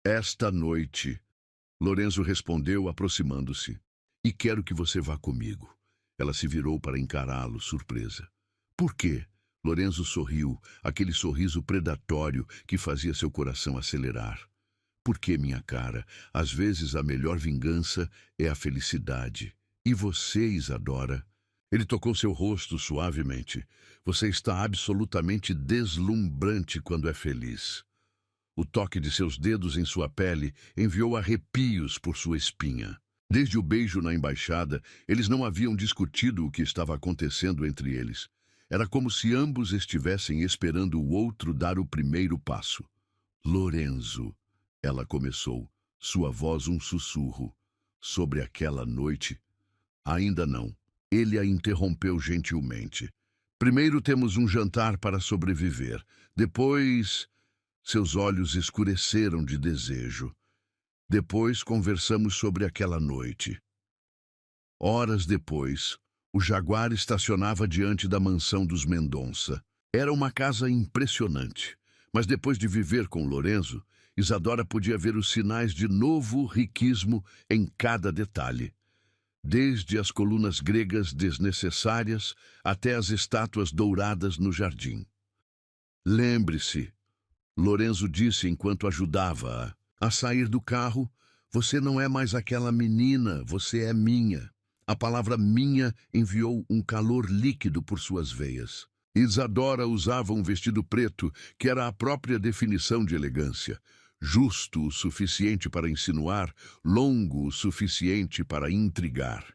Speaker 1: "Esta noite", Lorenzo respondeu, aproximando-se. "E quero que você vá comigo." Ela se virou para encará-lo, surpresa. "Por quê?" Lorenzo sorriu, aquele sorriso predatório que fazia seu coração acelerar. "Porque, minha cara, às vezes a melhor vingança é a felicidade. E você, Isadora?" Ele tocou seu rosto suavemente. "Você está absolutamente deslumbrante quando é feliz." O toque de seus dedos em sua pele enviou arrepios por sua espinha. Desde o beijo na embaixada, eles não haviam discutido o que estava acontecendo entre eles. Era como se ambos estivessem esperando o outro dar o primeiro passo. "Lorenzo", ela começou, sua voz um sussurro. "Sobre aquela noite?" "Ainda não." Ele a interrompeu gentilmente. "Primeiro temos um jantar para sobreviver. Depois..." Seus olhos escureceram de desejo. "Depois conversamos sobre aquela noite." Horas depois, o Jaguar estacionava diante da mansão dos Mendonça. Era uma casa impressionante, mas depois de viver com Lorenzo, Isadora podia ver os sinais de novo riquismo em cada detalhe. Desde as colunas gregas desnecessárias até as estátuas douradas no jardim. Lembre-se, Lorenzo disse enquanto ajudava-a a sair do carro, você não é mais aquela menina, você é minha. A palavra minha enviou um calor líquido por suas veias. Isadora usava um vestido preto, que era a própria definição de elegância. Justo o suficiente para insinuar, longo o suficiente para intrigar.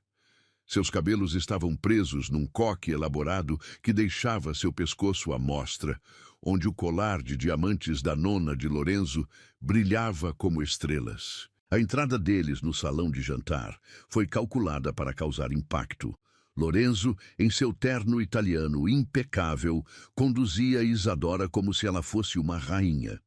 Speaker 1: Seus cabelos estavam presos num coque elaborado que deixava seu pescoço à mostra, onde o colar de diamantes da nona de Lorenzo brilhava como estrelas. A entrada deles no salão de jantar foi calculada para causar impacto. Lorenzo, em seu terno italiano impecável, conduzia Isadora como se ela fosse uma rainha.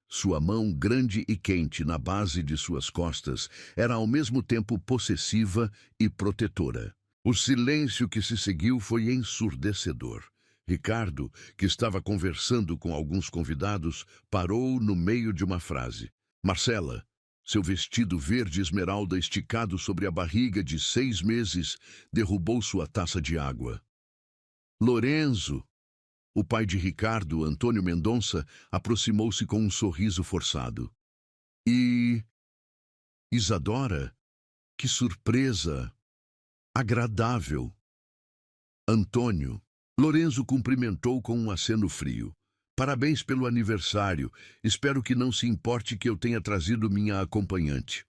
Speaker 1: Sua mão grande e quente na base de suas costas era ao mesmo tempo possessiva e protetora. O silêncio que se seguiu foi ensurdecedor. Ricardo, que estava conversando com alguns convidados, parou no meio de uma frase. Marcela, seu vestido verde esmeralda esticado sobre a barriga de 6 meses, derrubou sua taça de água. Lorenzo, o pai de Ricardo, Antônio Mendonça, aproximou-se com um sorriso forçado. E... Isadora? Que surpresa! Agradável! Antônio. Lorenzo cumprimentou com um aceno frio. Parabéns pelo aniversário. Espero que não se importe que eu tenha trazido minha acompanhante.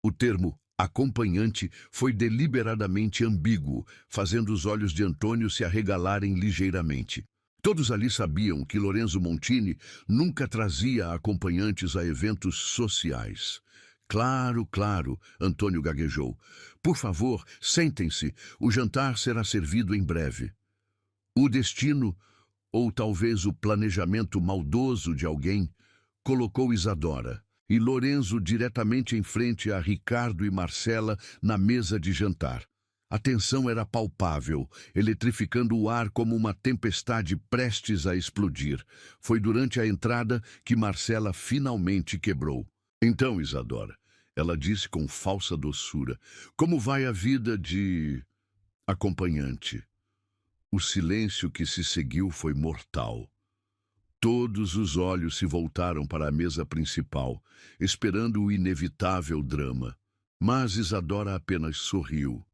Speaker 1: O termo acompanhante foi deliberadamente ambíguo, fazendo os olhos de Antônio se arregalarem ligeiramente. Todos ali sabiam que Lorenzo Montini nunca trazia acompanhantes a eventos sociais. Claro, claro, Antônio gaguejou. Por favor, sentem-se. O jantar será servido em breve. O destino, ou talvez o planejamento maldoso de alguém, colocou Isadora e Lorenzo diretamente em frente a Ricardo e Marcela na mesa de jantar. A tensão era palpável, eletrificando o ar como uma tempestade prestes a explodir. Foi durante a entrada que Marcela finalmente quebrou. Então, Isadora, ela disse com falsa doçura, como vai a vida de acompanhante? O silêncio que se seguiu foi mortal. Todos os olhos se voltaram para a mesa principal, esperando o inevitável drama. Mas Isadora apenas sorriu.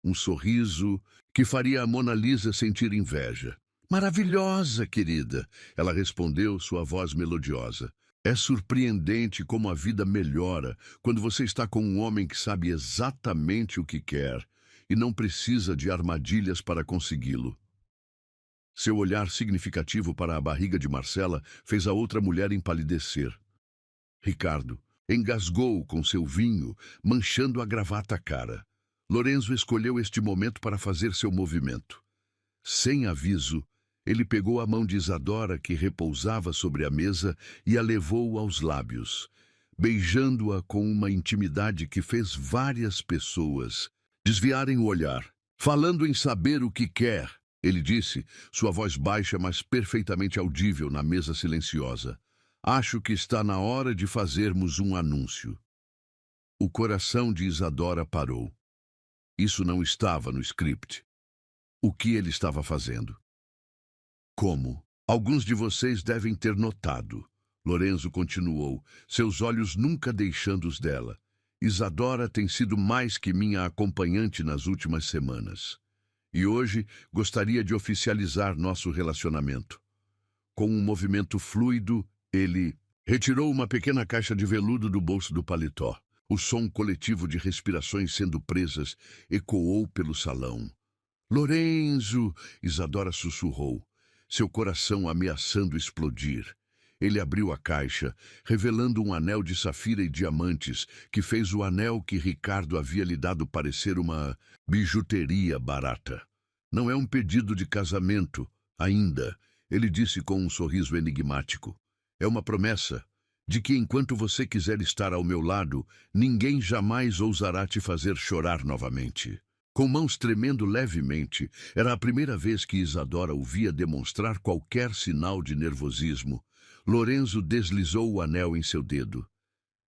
Speaker 1: Um sorriso que faria a Mona Lisa sentir inveja. Maravilhosa, querida, ela respondeu, sua voz melodiosa. É surpreendente como a vida melhora quando você está com um homem que sabe exatamente o que quer e não precisa de armadilhas para consegui-lo. Seu olhar significativo para a barriga de Marcela fez a outra mulher empalidecer. Ricardo engasgou com seu vinho, manchando a gravata cara. Lorenzo escolheu este momento para fazer seu movimento. Sem aviso, ele pegou a mão de Isadora, que repousava sobre a mesa, e a levou aos lábios, beijando-a com uma intimidade que fez várias pessoas desviarem o olhar. Falando em saber o que quer, ele disse, sua voz baixa, mas perfeitamente audível na mesa silenciosa. Acho que está na hora de fazermos um anúncio. O coração de Isadora parou. Isso não estava no script. O que ele estava fazendo? Como? Alguns de vocês devem ter notado. Lorenzo continuou, seus olhos nunca deixando os dela. Isadora tem sido mais que minha acompanhante nas últimas semanas. E hoje gostaria de oficializar nosso relacionamento. Com um movimento fluido, ele retirou uma pequena caixa de veludo do bolso do paletó. O som coletivo de respirações sendo presas ecoou pelo salão. Lorenzo! Isadora sussurrou, seu coração ameaçando explodir. Ele abriu a caixa, revelando um anel de safira e diamantes, que fez o anel que Ricardo havia lhe dado parecer uma bijuteria barata. Não é um pedido de casamento, ainda, ele disse com um sorriso enigmático. É uma promessa de que enquanto você quiser estar ao meu lado, ninguém jamais ousará te fazer chorar novamente. Com mãos tremendo levemente, era a primeira vez que Isadora o via demonstrar qualquer sinal de nervosismo. Lorenzo deslizou o anel em seu dedo.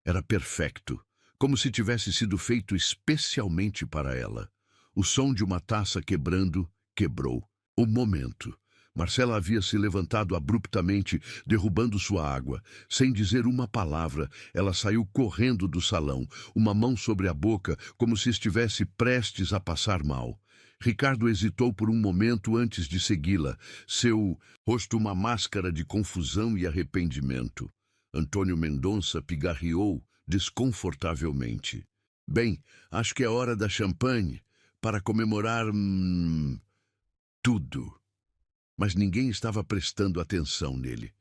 Speaker 1: Era perfeito, como se tivesse sido feito especialmente para ela. O som de uma taça quebrando quebrou. O momento. Marcela havia se levantado abruptamente, derrubando sua água. Sem dizer uma palavra, ela saiu correndo do salão, uma mão sobre a boca, como se estivesse prestes a passar mal. Ricardo hesitou por um momento antes de segui-la, seu rosto uma máscara de confusão e arrependimento. Antônio Mendonça pigarreou desconfortavelmente. Bem, acho que é hora da champanhe, para comemorar... tudo. Mas ninguém estava prestando atenção nele.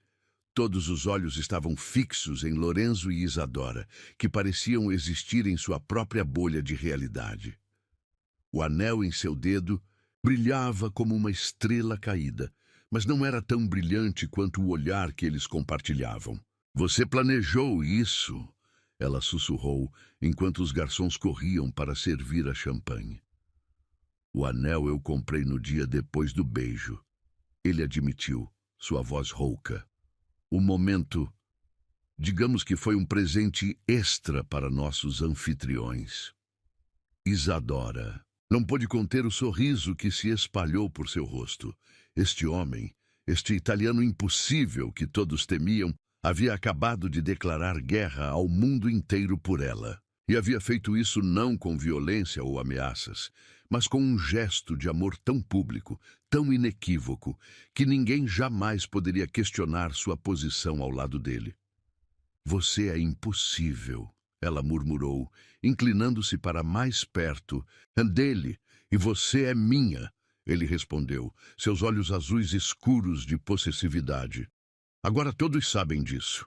Speaker 1: Todos os olhos estavam fixos em Lorenzo e Isadora, que pareciam existir em sua própria bolha de realidade. O anel em seu dedo brilhava como uma estrela caída, mas não era tão brilhante quanto o olhar que eles compartilhavam. "Você planejou isso?" ela sussurrou, enquanto os garçons corriam para servir a champanhe. "O anel eu comprei no dia depois do beijo." Ele admitiu, sua voz rouca. "O momento, digamos que foi um presente extra para nossos anfitriões." Isadora não pôde conter o sorriso que se espalhou por seu rosto. Este homem, este italiano impossível que todos temiam, havia acabado de declarar guerra ao mundo inteiro por ela. E havia feito isso não com violência ou ameaças, mas com um gesto de amor tão público, tão inequívoco, que ninguém jamais poderia questionar sua posição ao lado dele. "Você é impossível", ela murmurou, inclinando-se para mais perto. "Dele, e você é minha", ele respondeu, seus olhos azuis escuros de possessividade. "Agora todos sabem disso."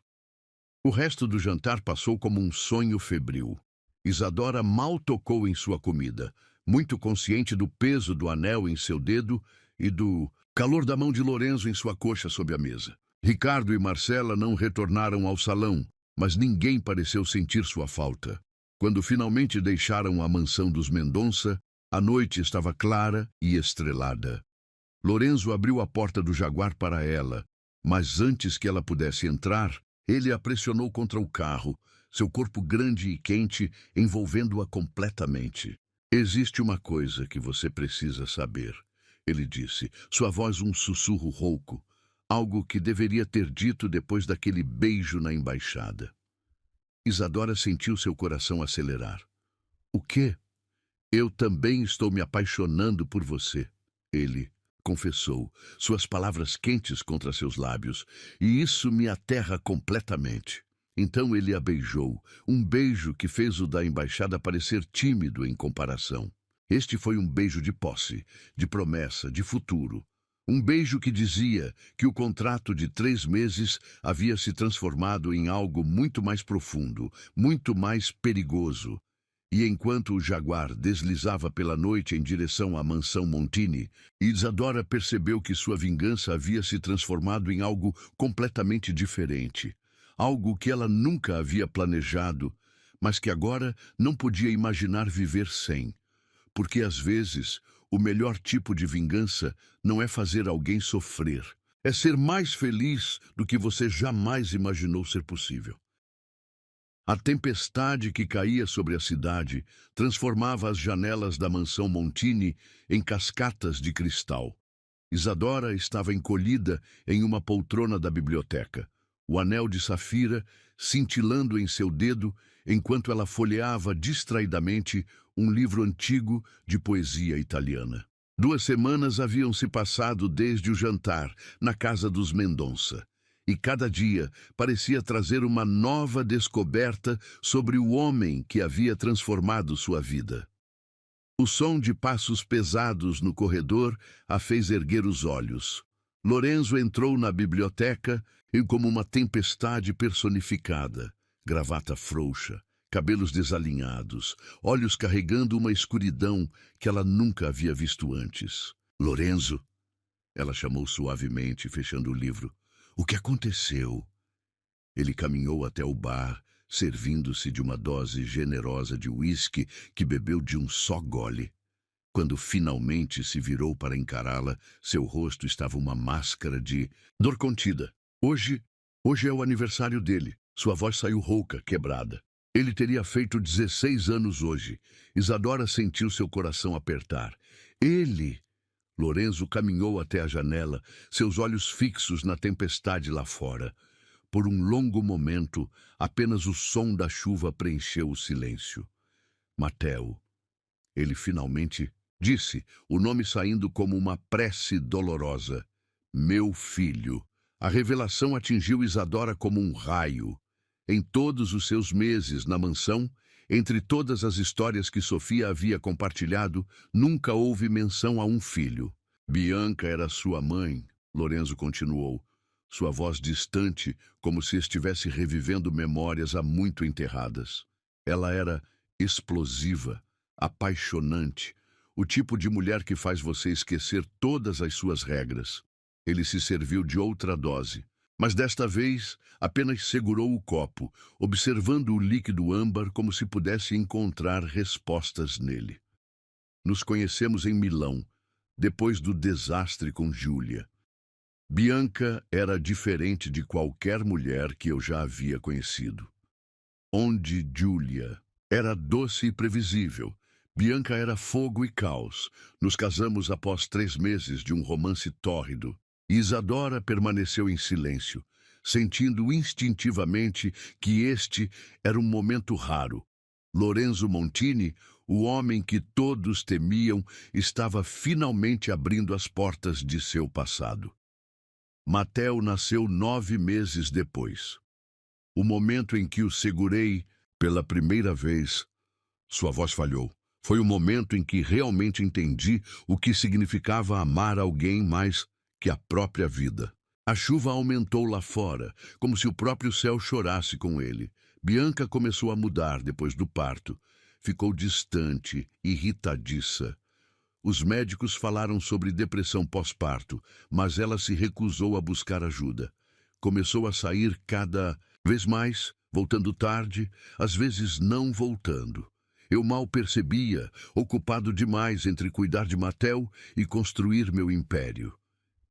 Speaker 1: O resto do jantar passou como um sonho febril. Isadora mal tocou em sua comida, muito consciente do peso do anel em seu dedo e do calor da mão de Lorenzo em sua coxa sob a mesa. Ricardo e Marcela não retornaram ao salão, mas ninguém pareceu sentir sua falta. Quando finalmente deixaram a mansão dos Mendonça, a noite estava clara e estrelada. Lorenzo abriu a porta do Jaguar para ela, mas antes que ela pudesse entrar, ele a pressionou contra o carro, seu corpo grande e quente envolvendo-a completamente. "Existe uma coisa que você precisa saber", ele disse, sua voz um sussurro rouco, algo que deveria ter dito depois daquele beijo na embaixada. Isadora sentiu seu coração acelerar. "O quê?" "Eu também estou me apaixonando por você", ele confessou, suas palavras quentes contra seus lábios, "e isso me aterra completamente." Então ele a beijou, um beijo que fez o da embaixada parecer tímido em comparação. Este foi um beijo de posse, de promessa, de futuro. Um beijo que dizia que o contrato de 3 meses havia se transformado em algo muito mais profundo, muito mais perigoso. E enquanto o Jaguar deslizava pela noite em direção à mansão Montini, Isadora percebeu que sua vingança havia se transformado em algo completamente diferente. Algo que ela nunca havia planejado, mas que agora não podia imaginar viver sem. Porque às vezes, o melhor tipo de vingança não é fazer alguém sofrer. É ser mais feliz do que você jamais imaginou ser possível. A tempestade que caía sobre a cidade transformava as janelas da mansão Montini em cascatas de cristal. Isadora estava encolhida em uma poltrona da biblioteca, o anel de safira cintilando em seu dedo enquanto ela folheava distraidamente um livro antigo de poesia italiana. 2 semanas haviam se passado desde o jantar na casa dos Mendonça, e cada dia parecia trazer uma nova descoberta sobre o homem que havia transformado sua vida. O som de passos pesados no corredor a fez erguer os olhos. Lorenzo entrou na biblioteca e como uma tempestade personificada, gravata frouxa, cabelos desalinhados, olhos carregando uma escuridão que ela nunca havia visto antes. "Lorenzo", ela chamou suavemente, fechando o livro. "O que aconteceu?" Ele caminhou até o bar, servindo-se de uma dose generosa de uísque que bebeu de um só gole. Quando finalmente se virou para encará-la, seu rosto estava uma máscara de dor contida. Hoje é o aniversário dele. Sua voz saiu rouca, quebrada. Ele teria feito 16 anos hoje. Isadora sentiu seu coração apertar. Ele... Lorenzo caminhou até a janela, seus olhos fixos na tempestade lá fora. Por um longo momento, apenas o som da chuva preencheu o silêncio. Mateo. Ele finalmente disse, o nome saindo como uma prece dolorosa. Meu filho. A revelação atingiu Isadora como um raio. Em todos os seus meses na mansão, entre todas as histórias que Sofia havia compartilhado, nunca houve menção a um filho. Bianca era sua mãe, Lorenzo continuou, sua voz distante, como se estivesse revivendo memórias há muito enterradas. Ela era explosiva, apaixonante, o tipo de mulher que faz você esquecer todas as suas regras. Ele se serviu de outra dose, mas desta vez apenas segurou o copo, observando o líquido âmbar como se pudesse encontrar respostas nele. Nos conhecemos em Milão, depois do desastre com Júlia. Bianca era diferente de qualquer mulher que eu já havia conhecido. Onde Júlia era doce e previsível, Bianca era fogo e caos. Nos casamos após 3 meses de um romance tórrido. Isadora permaneceu em silêncio, sentindo instintivamente que este era um momento raro. Lorenzo Montini, o homem que todos temiam, estava finalmente abrindo as portas de seu passado. Mateo nasceu 9 meses depois. O momento em que o segurei pela primeira vez, sua voz falhou. Foi o momento em que realmente entendi o que significava amar alguém mais que a própria vida. A chuva aumentou lá fora, como se o próprio céu chorasse com ele. Bianca começou a mudar depois do parto. Ficou distante, irritadiça. Os médicos falaram sobre depressão pós-parto, mas ela se recusou a buscar ajuda. Começou a sair cada vez mais, voltando tarde, às vezes não voltando. Eu mal percebia, ocupado demais entre cuidar de Mateo e construir meu império.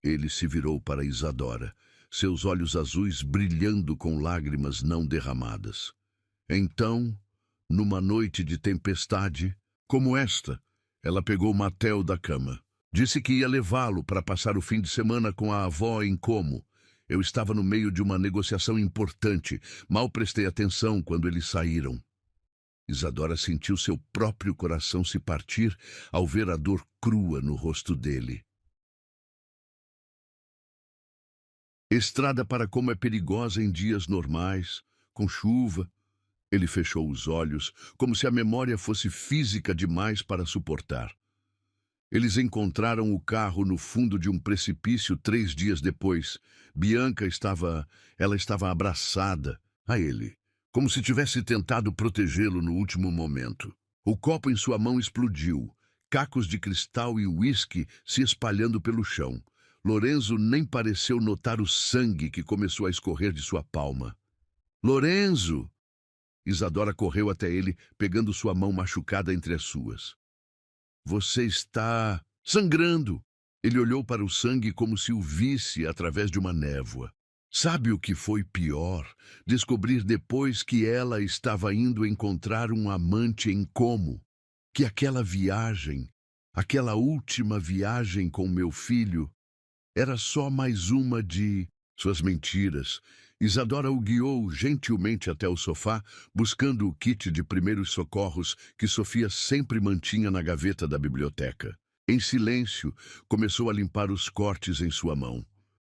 Speaker 1: Ele se virou para Isadora, seus olhos azuis brilhando com lágrimas não derramadas. Então, numa noite de tempestade, como esta, ela pegou Mateo da cama. Disse que ia levá-lo para passar o fim de semana com a avó em Como. Eu estava no meio de uma negociação importante. Mal prestei atenção quando eles saíram. Isadora sentiu seu próprio coração se partir ao ver a dor crua no rosto dele. Estrada para Como é perigosa em dias normais, com chuva. Ele fechou os olhos, como se a memória fosse física demais para suportar. Eles encontraram o carro no fundo de um precipício 3 dias depois. Bianca estava abraçada a ele, como se tivesse tentado protegê-lo no último momento. O copo em sua mão explodiu, cacos de cristal e uísque se espalhando pelo chão. Lorenzo nem pareceu notar o sangue que começou a escorrer de sua palma. Lorenzo! Isadora correu até ele, pegando sua mão machucada entre as suas. Você está sangrando! Ele olhou para o sangue como se o visse através de uma névoa. Sabe o que foi pior? Descobrir depois que ela estava indo encontrar um amante em Como. Que aquela viagem, aquela última viagem com meu filho, era só mais uma de suas mentiras. Isadora o guiou gentilmente até o sofá, buscando o kit de primeiros socorros que Sofia sempre mantinha na gaveta da biblioteca. Em silêncio, começou a limpar os cortes em sua mão.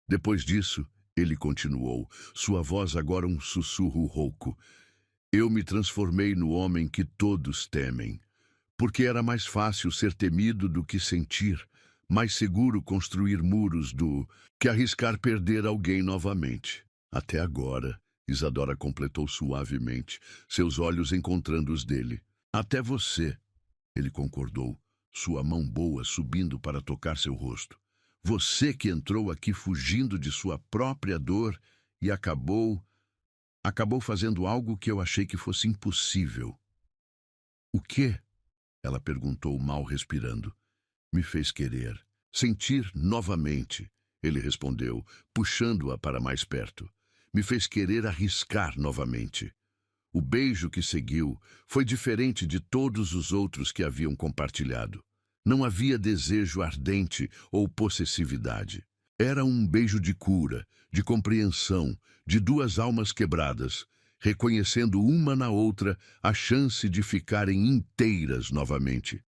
Speaker 1: Depois disso, ele continuou, sua voz agora um sussurro rouco. Eu me transformei no homem que todos temem, porque era mais fácil ser temido do que sentir, mais seguro construir muros do que arriscar perder alguém novamente. Até agora, Isadora completou suavemente, seus olhos encontrando os dele. Até você, ele concordou, sua mão boa subindo para tocar seu rosto. Você que entrou aqui fugindo de sua própria dor e acabou fazendo algo que eu achei que fosse impossível. O quê? Ela perguntou, mal respirando. Me fez querer, sentir novamente, ele respondeu, puxando-a para mais perto. Me fez querer arriscar novamente. O beijo que seguiu foi diferente de todos os outros que haviam compartilhado. Não havia desejo ardente ou possessividade. Era um beijo de cura, de compreensão, de duas almas quebradas, reconhecendo uma na outra a chance de ficarem inteiras novamente.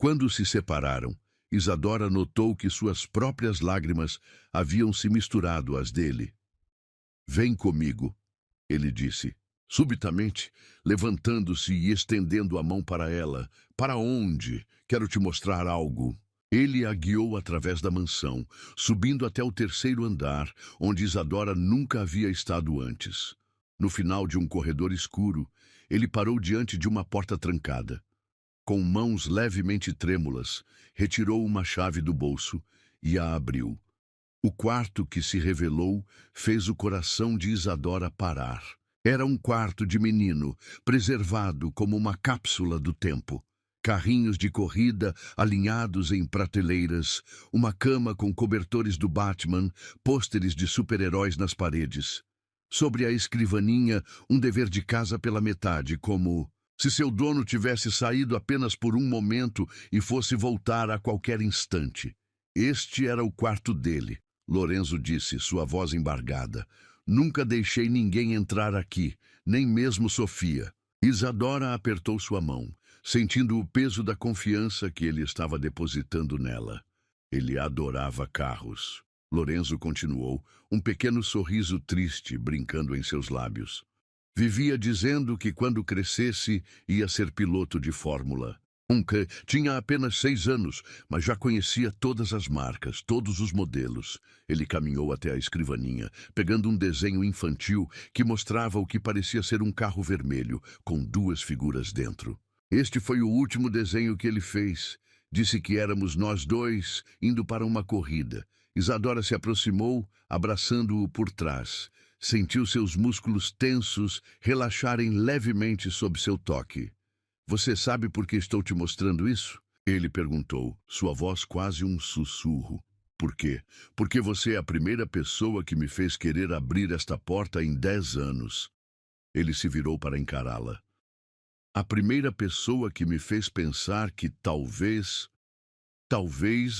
Speaker 1: Quando se separaram, Isadora notou que suas próprias lágrimas haviam se misturado às dele. Vem comigo, ele disse, subitamente, levantando-se e estendendo a mão para ela. Para onde? Quero te mostrar algo. Ele a guiou através da mansão, subindo até o terceiro andar, onde Isadora nunca havia estado antes. No final de um corredor escuro, ele parou diante de uma porta trancada. Com mãos levemente trêmulas, retirou uma chave do bolso e a abriu. O quarto que se revelou fez o coração de Isadora parar. Era um quarto de menino, preservado como uma cápsula do tempo. Carrinhos de corrida alinhados em prateleiras, uma cama com cobertores do Batman, pôsteres de super-heróis nas paredes. Sobre a escrivaninha, um dever de casa pela metade, como se seu dono tivesse saído apenas por um momento e fosse voltar a qualquer instante. Este era o quarto dele, Lorenzo disse, sua voz embargada. Nunca deixei ninguém entrar aqui, nem mesmo Sofia. Isadora apertou sua mão, sentindo o peso da confiança que ele estava depositando nela. Ele adorava carros. Lorenzo continuou, um pequeno sorriso triste brincando em seus lábios. Vivia dizendo que quando crescesse ia ser piloto de Fórmula 1. Tinha apenas 6 anos, mas já conhecia todas as marcas, todos os modelos. Ele caminhou até a escrivaninha, pegando um desenho infantil que mostrava o que parecia ser um carro vermelho, com 2 figuras dentro. Este foi o último desenho que ele fez. Disse que éramos nós dois indo para uma corrida. Isadora se aproximou, abraçando-o por trás. Sentiu seus músculos tensos relaxarem levemente sob seu toque. Você sabe por que estou te mostrando isso? Ele perguntou, sua voz quase um sussurro. Por quê? Porque você é a primeira pessoa que me fez querer abrir esta porta em 10 anos. Ele se virou para encará-la. A primeira pessoa que me fez pensar que talvez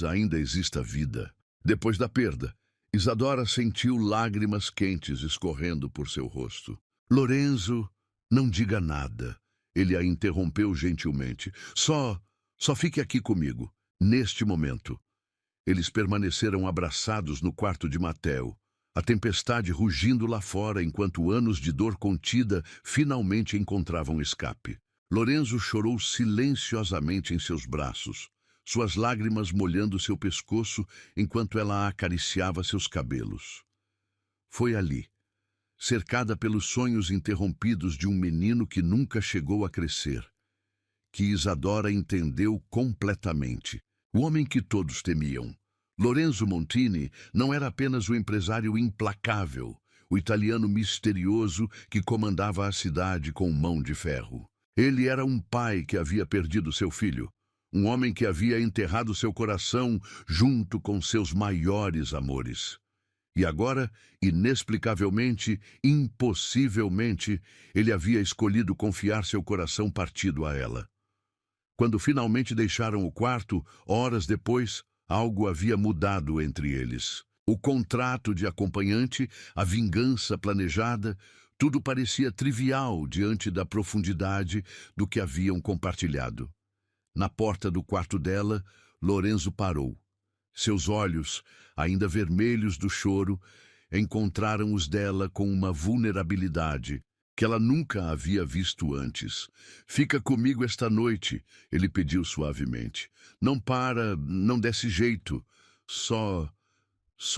Speaker 1: ainda exista vida. Depois da perda, Isadora sentiu lágrimas quentes escorrendo por seu rosto. Lorenzo, não diga nada. Ele a interrompeu gentilmente. Só fique aqui comigo, neste momento. Eles permaneceram abraçados no quarto de Mateo, a tempestade rugindo lá fora enquanto anos de dor contida finalmente encontravam escape. Lorenzo chorou silenciosamente em seus braços, suas lágrimas molhando seu pescoço enquanto ela acariciava seus cabelos. Foi ali, cercada pelos sonhos interrompidos de um menino que nunca chegou a crescer, que Isadora entendeu completamente. O homem que todos temiam. Lorenzo Montini não era apenas o empresário implacável, o italiano misterioso que comandava a cidade com mão de ferro. Ele era um pai que havia perdido seu filho, um homem que havia enterrado seu coração junto com seus maiores amores. E agora, inexplicavelmente, impossivelmente, ele havia escolhido confiar seu coração partido a ela. Quando finalmente deixaram o quarto, horas depois, algo havia mudado entre eles. O contrato de acompanhante, a vingança planejada, tudo parecia trivial diante da profundidade do que haviam compartilhado. Na porta do quarto dela, Lorenzo parou. Seus olhos, ainda vermelhos do choro, encontraram os dela com uma vulnerabilidade que ela nunca havia visto antes. Fica comigo esta noite, ele pediu suavemente. Não desse jeito. Só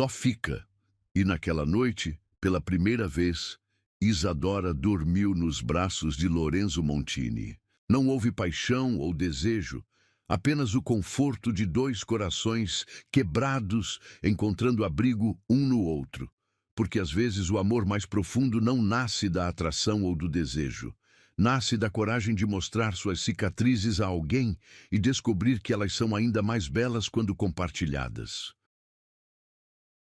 Speaker 1: fica. E naquela noite, pela primeira vez, Isadora dormiu nos braços de Lorenzo Montini. Não houve paixão ou desejo, apenas o conforto de 2 corações quebrados encontrando abrigo um no outro. Porque às vezes o amor mais profundo não nasce da atração ou do desejo. Nasce da coragem de mostrar suas cicatrizes a alguém e descobrir que elas são ainda mais belas quando compartilhadas.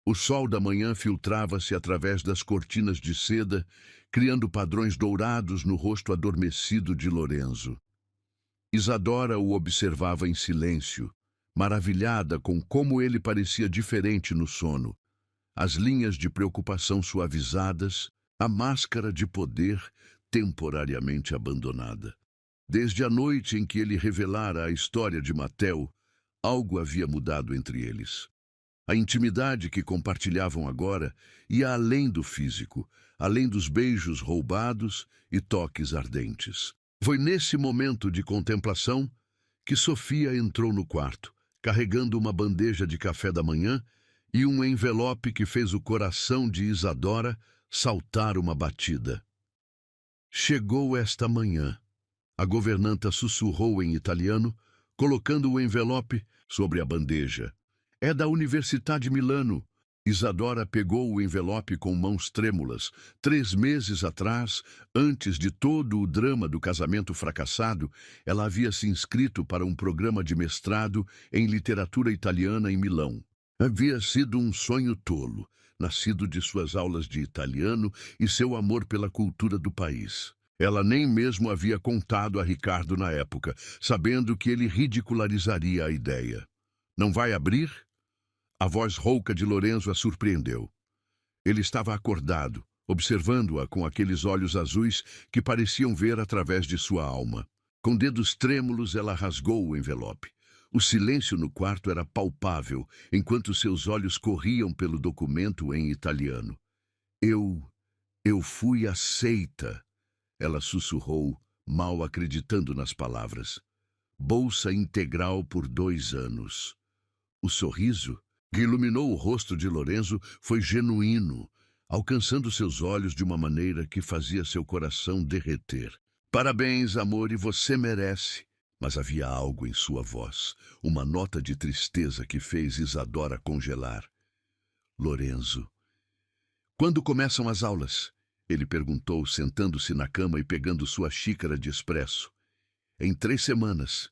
Speaker 1: O sol da manhã filtrava-se através das cortinas de seda, criando padrões dourados no rosto adormecido de Lorenzo. Isadora o observava em silêncio, maravilhada com como ele parecia diferente no sono. As linhas de preocupação suavizadas, a máscara de poder temporariamente abandonada. Desde a noite em que ele revelara a história de Matteo, algo havia mudado entre eles. A intimidade que compartilhavam agora ia além do físico, além dos beijos roubados e toques ardentes. Foi nesse momento de contemplação que Sofia entrou no quarto, carregando uma bandeja de café da manhã e um envelope que fez o coração de Isadora saltar uma batida. Chegou esta manhã. A governanta sussurrou em italiano, colocando o envelope sobre a bandeja. É da Universidade de Milano. Isadora pegou o envelope com mãos trêmulas. 3 meses atrás, antes de todo o drama do casamento fracassado, ela havia se inscrito para um programa de mestrado em literatura italiana em Milão. Havia sido um sonho tolo, nascido de suas aulas de italiano e seu amor pela cultura do país. Ela nem mesmo havia contado a Ricardo na época, sabendo que ele ridicularizaria a ideia. Não vai abrir? A voz rouca de Lorenzo a surpreendeu. Ele estava acordado, observando-a com aqueles olhos azuis que pareciam ver através de sua alma. Com dedos trêmulos, ela rasgou o envelope. O silêncio no quarto era palpável, enquanto seus olhos corriam pelo documento em italiano. Eu fui aceita, ela sussurrou, mal acreditando nas palavras. Bolsa integral por 2 anos. O sorriso que iluminou o rosto de Lorenzo foi genuíno, alcançando seus olhos de uma maneira que fazia seu coração derreter. Parabéns, amor, e você merece. Mas havia algo em sua voz, uma nota de tristeza que fez Isadora congelar. Lorenzo. Quando começam as aulas? Ele perguntou, sentando-se na cama e pegando sua xícara de expresso. Em 3 semanas.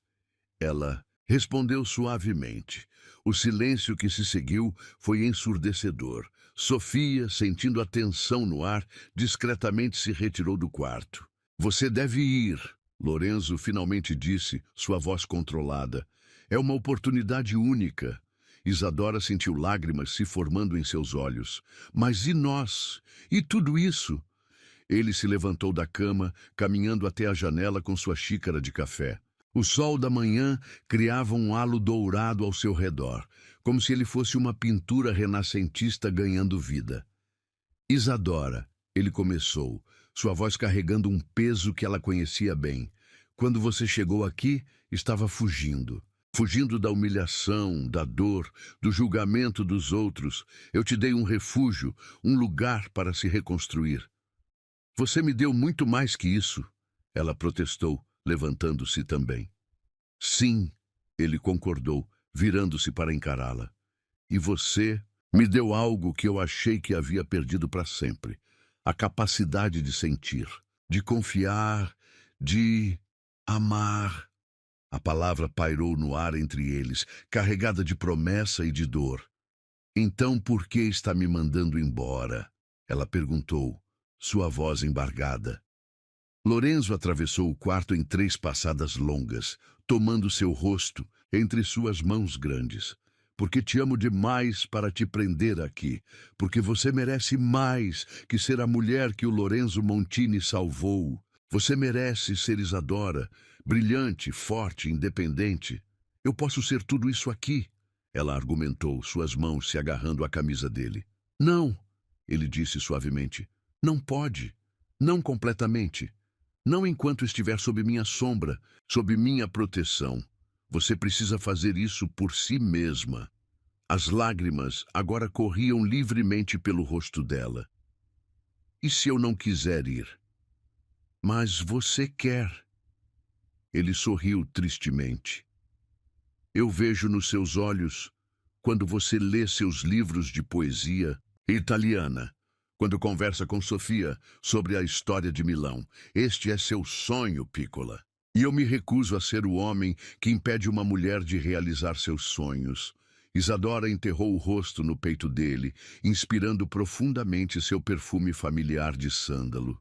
Speaker 1: Ela respondeu suavemente. O silêncio que se seguiu foi ensurdecedor. Sofia, sentindo a tensão no ar, discretamente se retirou do quarto. Você deve ir, Lorenzo finalmente disse, sua voz controlada. É uma oportunidade única. Isadora sentiu lágrimas se formando em seus olhos. Mas e nós? E tudo isso? Ele se levantou da cama, caminhando até a janela com sua xícara de café. O sol da manhã criava um halo dourado ao seu redor, como se ele fosse uma pintura renascentista ganhando vida. Isadora, ele começou, sua voz carregando um peso que ela conhecia bem. Quando você chegou aqui, estava fugindo. Fugindo da humilhação, da dor, do julgamento dos outros. Eu te dei um refúgio, um lugar para se reconstruir. Você me deu muito mais que isso, ela protestou, levantando-se também. Sim, ele concordou, virando-se para encará-la. E você me deu algo que eu achei que havia perdido para sempre. A capacidade de sentir, de confiar, de amar. A palavra pairou no ar entre eles, carregada de promessa e de dor. Então por que está me mandando embora? Ela perguntou, sua voz embargada. Lorenzo atravessou o quarto em 3 passadas longas, tomando seu rosto entre suas mãos grandes. Porque te amo demais para te prender aqui. Porque você merece mais que ser a mulher que o Lorenzo Montini salvou. Você merece ser Isadora, brilhante, forte, independente. Eu posso ser tudo isso aqui, ela argumentou, suas mãos se agarrando à camisa dele. Não, ele disse suavemente. Não pode. Não completamente. Não enquanto estiver sob minha sombra, sob minha proteção. Você precisa fazer isso por si mesma. As lágrimas agora corriam livremente pelo rosto dela. E se eu não quiser ir? Mas você quer. Ele sorriu tristemente. Eu vejo nos seus olhos, quando você lê seus livros de poesia italiana, quando conversa com Sofia sobre a história de Milão. Este é seu sonho, Piccola. E eu me recuso a ser o homem que impede uma mulher de realizar seus sonhos. Isadora enterrou o rosto no peito dele, inspirando profundamente seu perfume familiar de sândalo.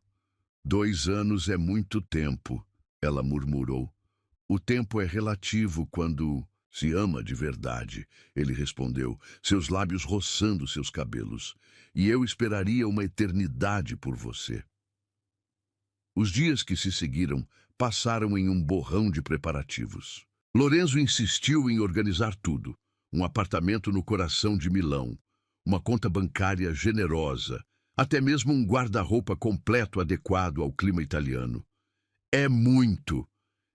Speaker 1: 2 anos é muito tempo, ela murmurou. O tempo é relativo quando se ama de verdade, ele respondeu, seus lábios roçando seus cabelos. E eu esperaria uma eternidade por você. Os dias que se seguiram passaram em um borrão de preparativos. Lorenzo insistiu em organizar tudo. Um apartamento no coração de Milão, uma conta bancária generosa, até mesmo um guarda-roupa completo adequado ao clima italiano. É muito,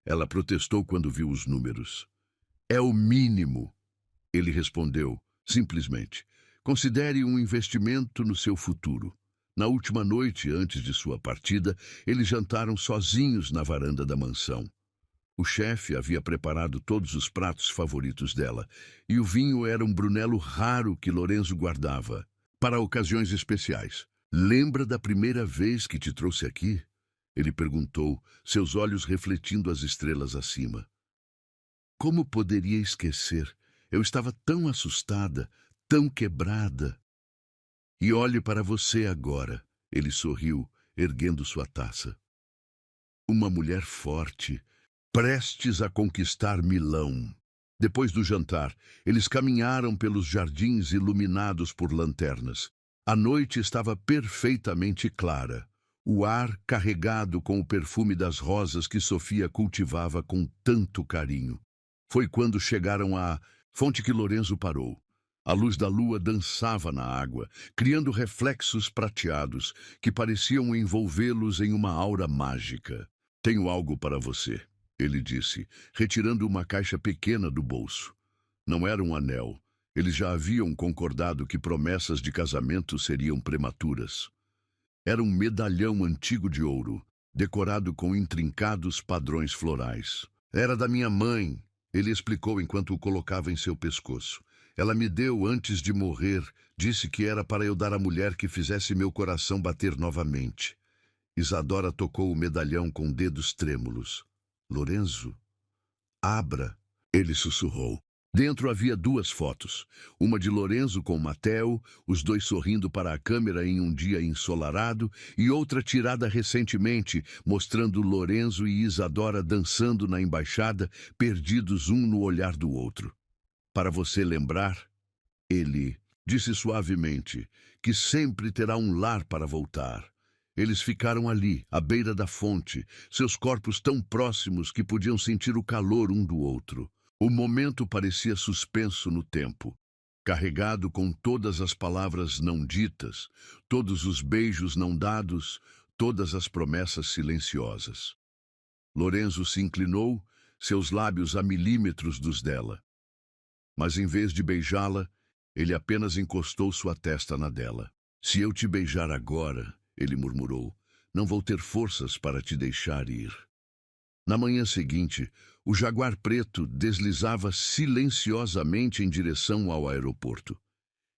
Speaker 1: ela protestou quando viu os números. É o mínimo, ele respondeu, simplesmente. Considere um investimento no seu futuro. Na última noite, antes de sua partida, eles jantaram sozinhos na varanda da mansão. O chefe havia preparado todos os pratos favoritos dela, e o vinho era um Brunello raro que Lorenzo guardava, para ocasiões especiais. Lembra da primeira vez que te trouxe aqui? Ele perguntou, seus olhos refletindo as estrelas acima. Como poderia esquecer? Eu estava tão assustada, tão quebrada. E olhe para você agora, ele sorriu, erguendo sua taça. Uma mulher forte, prestes a conquistar Milão. Depois do jantar, eles caminharam pelos jardins iluminados por lanternas. A noite estava perfeitamente clara, o ar carregado com o perfume das rosas que Sofia cultivava com tanto carinho. Foi quando chegaram à fonte que Lorenzo parou. A luz da lua dançava na água, criando reflexos prateados que pareciam envolvê-los em uma aura mágica. Tenho algo para você, ele disse, retirando uma caixa pequena do bolso. Não era um anel. Eles já haviam concordado que promessas de casamento seriam prematuras. Era um medalhão antigo de ouro, decorado com intrincados padrões florais. Era da minha mãe, ele explicou enquanto o colocava em seu pescoço. Ela me deu antes de morrer, disse que era para eu dar à mulher que fizesse meu coração bater novamente. Isadora tocou o medalhão com dedos trêmulos. Lorenzo, abra, ele sussurrou. Dentro havia 2 fotos, uma de Lorenzo com Matteo, os dois sorrindo para a câmera em um dia ensolarado, e outra tirada recentemente, mostrando Lorenzo e Isadora dançando na embaixada, perdidos um no olhar do outro. Para você lembrar, ele disse suavemente, que sempre terá um lar para voltar. Eles ficaram ali, à beira da fonte, seus corpos tão próximos que podiam sentir o calor um do outro. O momento parecia suspenso no tempo, carregado com todas as palavras não ditas, todos os beijos não dados, todas as promessas silenciosas. Lorenzo se inclinou, seus lábios a milímetros dos dela. Mas em vez de beijá-la, ele apenas encostou sua testa na dela. Se eu te beijar agora, ele murmurou, não vou ter forças para te deixar ir. Na manhã seguinte, o jaguar preto deslizava silenciosamente em direção ao aeroporto.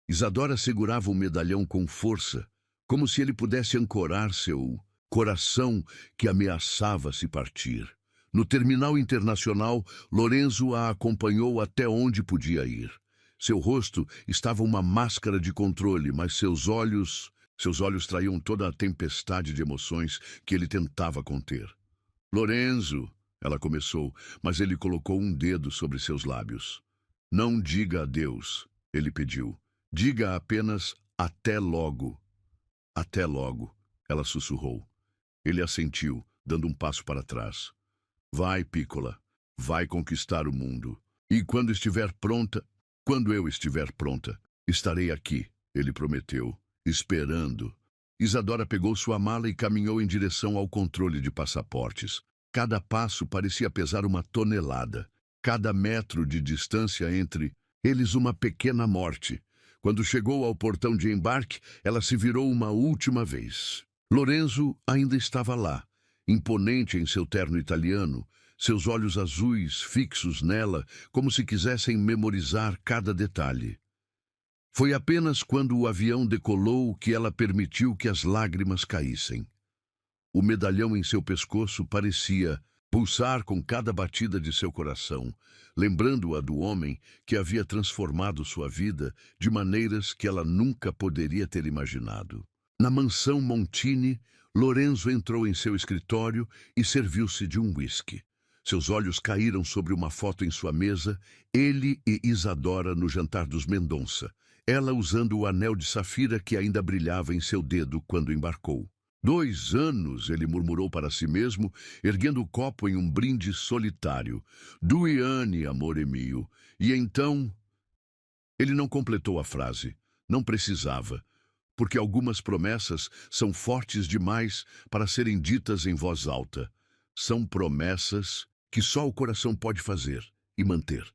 Speaker 1: Isadora segurava o medalhão com força, como se ele pudesse ancorar seu coração que ameaçava se partir. No terminal internacional, Lorenzo a acompanhou até onde podia ir. Seu rosto estava uma máscara de controle, mas seus olhos traíam toda a tempestade de emoções que ele tentava conter. Lorenzo, ela começou, mas ele colocou um dedo sobre seus lábios. Não diga adeus, ele pediu. Diga apenas até logo. Até logo, ela sussurrou. Ele assentiu, dando um passo para trás. Vai, Piccola, vai conquistar o mundo. E quando eu estiver pronta, estarei aqui, ele prometeu, esperando. Isadora pegou sua mala e caminhou em direção ao controle de passaportes. Cada passo parecia pesar uma tonelada. Cada metro de distância entre eles uma pequena morte. Quando chegou ao portão de embarque, ela se virou uma última vez. Lorenzo ainda estava lá, imponente em seu terno italiano, seus olhos azuis fixos nela, como se quisessem memorizar cada detalhe. Foi apenas quando o avião decolou que ela permitiu que as lágrimas caíssem. O medalhão em seu pescoço parecia pulsar com cada batida de seu coração, lembrando-a do homem que havia transformado sua vida de maneiras que ela nunca poderia ter imaginado. Na mansão Montini, Lorenzo entrou em seu escritório e serviu-se de um whisky. Seus olhos caíram sobre uma foto em sua mesa, ele e Isadora no jantar dos Mendonça, ela usando o anel de safira que ainda brilhava em seu dedo quando embarcou. 2 anos, ele murmurou para si mesmo, erguendo o copo em um brinde solitário. Due anni, amore mio. E então... Ele não completou a frase. Não precisava, porque algumas promessas são fortes demais para serem ditas em voz alta. São promessas que só o coração pode fazer e manter.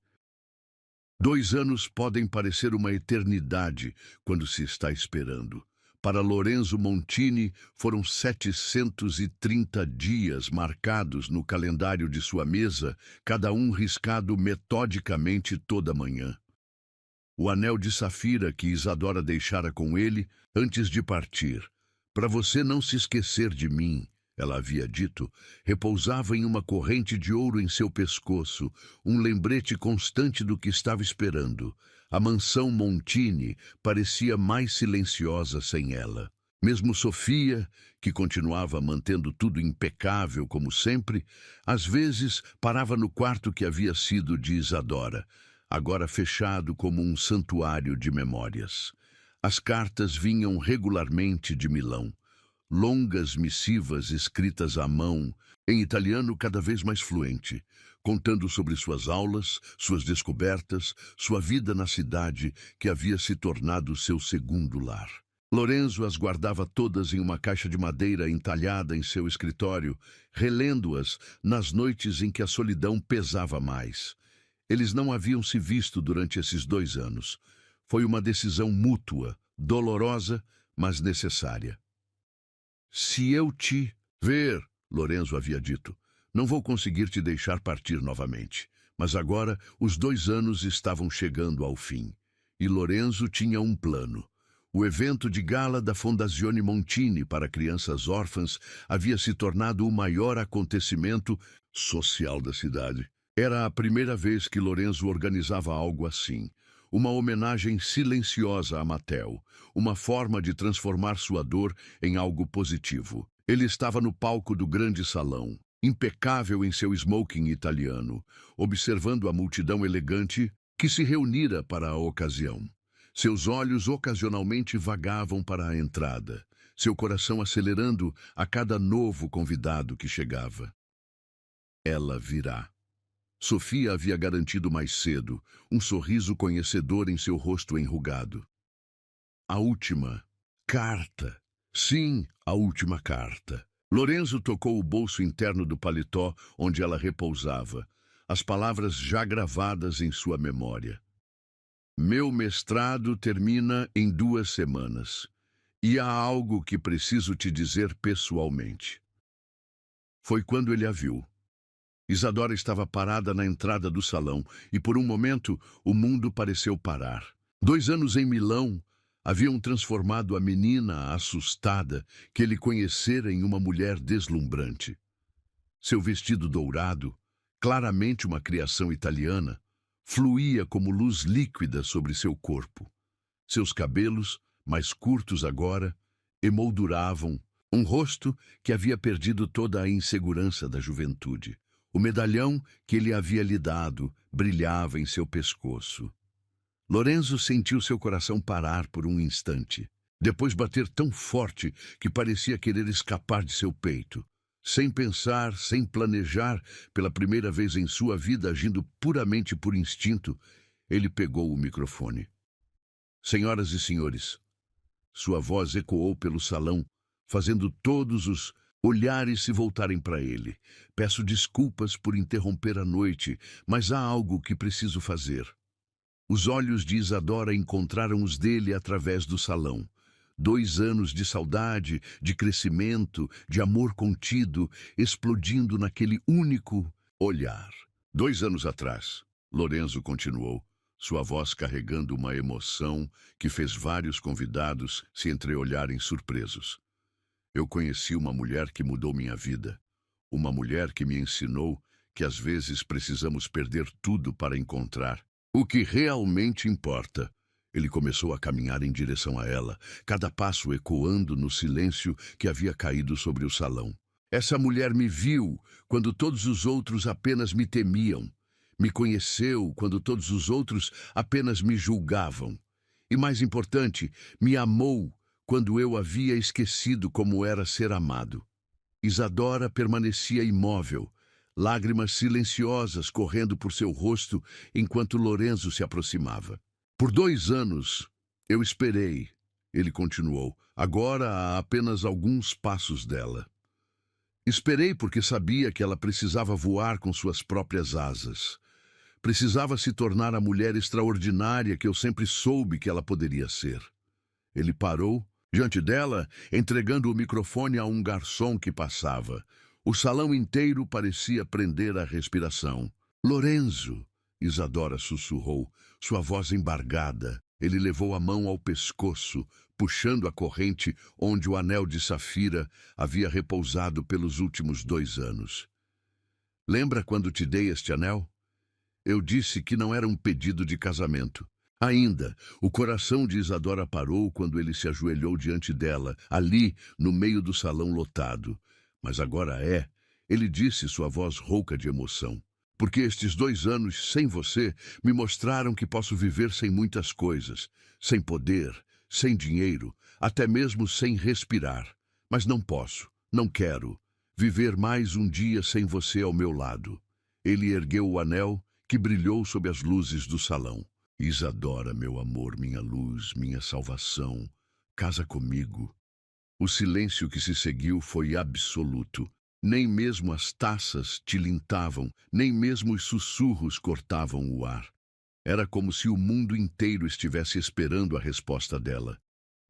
Speaker 1: 2 anos podem parecer uma eternidade quando se está esperando. Para Lorenzo Montini, foram 730 dias marcados no calendário de sua mesa, cada um riscado metodicamente toda manhã. O anel de safira que Isadora deixara com ele antes de partir. Para você não se esquecer de mim, ela havia dito, repousava em uma corrente de ouro em seu pescoço, um lembrete constante do que estava esperando. A mansão Montini parecia mais silenciosa sem ela. Mesmo Sofia, que continuava mantendo tudo impecável como sempre, às vezes parava no quarto que havia sido de Isadora, agora fechado como um santuário de memórias. As cartas vinham regularmente de Milão. Longas missivas escritas à mão, em italiano cada vez mais fluente, contando sobre suas aulas, suas descobertas, sua vida na cidade que havia se tornado seu segundo lar. Lorenzo as guardava todas em uma caixa de madeira entalhada em seu escritório, relendo-as nas noites em que a solidão pesava mais. Eles não haviam se visto durante esses 2 anos. Foi uma decisão mútua, dolorosa, mas necessária. Se eu te ver, Lorenzo havia dito, não vou conseguir te deixar partir novamente. Mas agora os 2 anos estavam chegando ao fim. E Lorenzo tinha um plano. O evento de gala da Fondazione Montini para crianças órfãs havia se tornado o maior acontecimento social da cidade. Era a primeira vez que Lorenzo organizava algo assim. Uma homenagem silenciosa a Mattel, uma forma de transformar sua dor em algo positivo. Ele estava no palco do grande salão, impecável em seu smoking italiano, observando a multidão elegante que se reunira para a ocasião. Seus olhos ocasionalmente vagavam para a entrada, seu coração acelerando a cada novo convidado que chegava. Ela virá. Sofia havia garantido mais cedo, um sorriso conhecedor em seu rosto enrugado. A última carta. Sim, a última carta. Lorenzo tocou o bolso interno do paletó onde ela repousava, as palavras já gravadas em sua memória. Meu mestrado termina em 2 semanas, e há algo que preciso te dizer pessoalmente. Foi quando ele a viu. Isadora estava parada na entrada do salão e, por um momento, o mundo pareceu parar. 2 anos em Milão haviam transformado a menina assustada que ele conhecera em uma mulher deslumbrante. Seu vestido dourado, claramente uma criação italiana, fluía como luz líquida sobre seu corpo. Seus cabelos, mais curtos agora, emolduravam um rosto que havia perdido toda a insegurança da juventude. O medalhão que ele havia lhe dado brilhava em seu pescoço. Lorenzo sentiu seu coração parar por um instante, depois bater tão forte que parecia querer escapar de seu peito. Sem pensar, sem planejar, pela primeira vez em sua vida agindo puramente por instinto, ele pegou o microfone. Senhoras e senhores, sua voz ecoou pelo salão, fazendo todos os olhares se voltarem para ele. Peço desculpas por interromper a noite, mas há algo que preciso fazer. Os olhos de Isadora encontraram os dele através do salão. 2 anos de saudade, de crescimento, de amor contido, explodindo naquele único olhar. 2 anos atrás, Lorenzo continuou, sua voz carregando uma emoção que fez vários convidados se entreolharem surpresos. Eu conheci uma mulher que mudou minha vida. Uma mulher que me ensinou que às vezes precisamos perder tudo para encontrar o que realmente importa. Ele começou a caminhar em direção a ela, cada passo ecoando no silêncio que havia caído sobre o salão. Essa mulher me viu quando todos os outros apenas me temiam. Me conheceu quando todos os outros apenas me julgavam. E mais importante, me amou quando eu havia esquecido como era ser amado. Isadora permanecia imóvel, lágrimas silenciosas correndo por seu rosto enquanto Lorenzo se aproximava. Por 2 anos, eu esperei, ele continuou, agora a apenas alguns passos dela. Esperei porque sabia que ela precisava voar com suas próprias asas. Precisava se tornar a mulher extraordinária que eu sempre soube que ela poderia ser. Ele parou diante dela, entregando o microfone a um garçom que passava. O salão inteiro parecia prender a respiração. Lorenzo, Isadora sussurrou, sua voz embargada. Ele levou a mão ao pescoço, puxando a corrente onde o anel de safira havia repousado pelos últimos 2 anos. Lembra quando te dei este anel? Eu disse que não era um pedido de casamento. Ainda, o coração de Isadora parou quando ele se ajoelhou diante dela, ali, no meio do salão lotado. Mas agora ele disse, sua voz rouca de emoção. Porque estes 2 anos sem você me mostraram que posso viver sem muitas coisas, sem poder, sem dinheiro, até mesmo sem respirar. Mas não posso, não quero, viver mais um dia sem você ao meu lado. Ele ergueu o anel que brilhou sob as luzes do salão. Isadora, meu amor, minha luz, minha salvação, casa comigo. O silêncio que se seguiu foi absoluto. Nem mesmo as taças tilintavam, nem mesmo os sussurros cortavam o ar. Era como se o mundo inteiro estivesse esperando a resposta dela.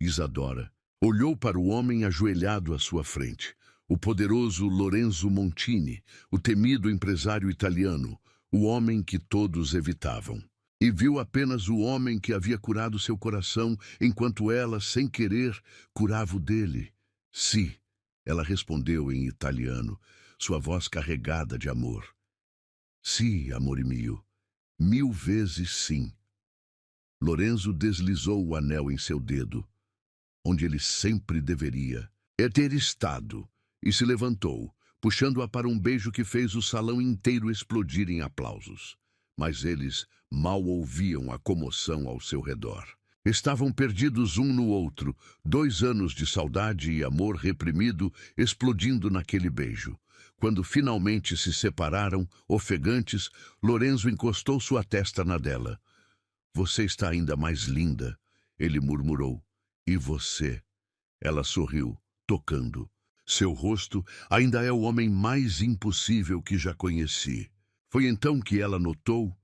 Speaker 1: Isadora olhou para o homem ajoelhado à sua frente, o poderoso Lorenzo Montini, o temido empresário italiano, o homem que todos evitavam. E viu apenas o homem que havia curado seu coração, enquanto ela, sem querer, curava o dele. Sì, ela respondeu em italiano, sua voz carregada de amor. Sì, amore mio, 1000 vezes sim. Lorenzo deslizou o anel em seu dedo, onde ele sempre deveria ter estado, e se levantou, puxando-a para um beijo que fez o salão inteiro explodir em aplausos. Mas eles mal ouviam a comoção ao seu redor. Estavam perdidos um no outro, 2 anos de saudade e amor reprimido explodindo naquele beijo. Quando finalmente se separaram, ofegantes, Lorenzo encostou sua testa na dela. Você está ainda mais linda, ele murmurou. E você? Ela sorriu, tocando. Seu rosto ainda é o homem mais impossível que já conheci. Foi então que ela notou,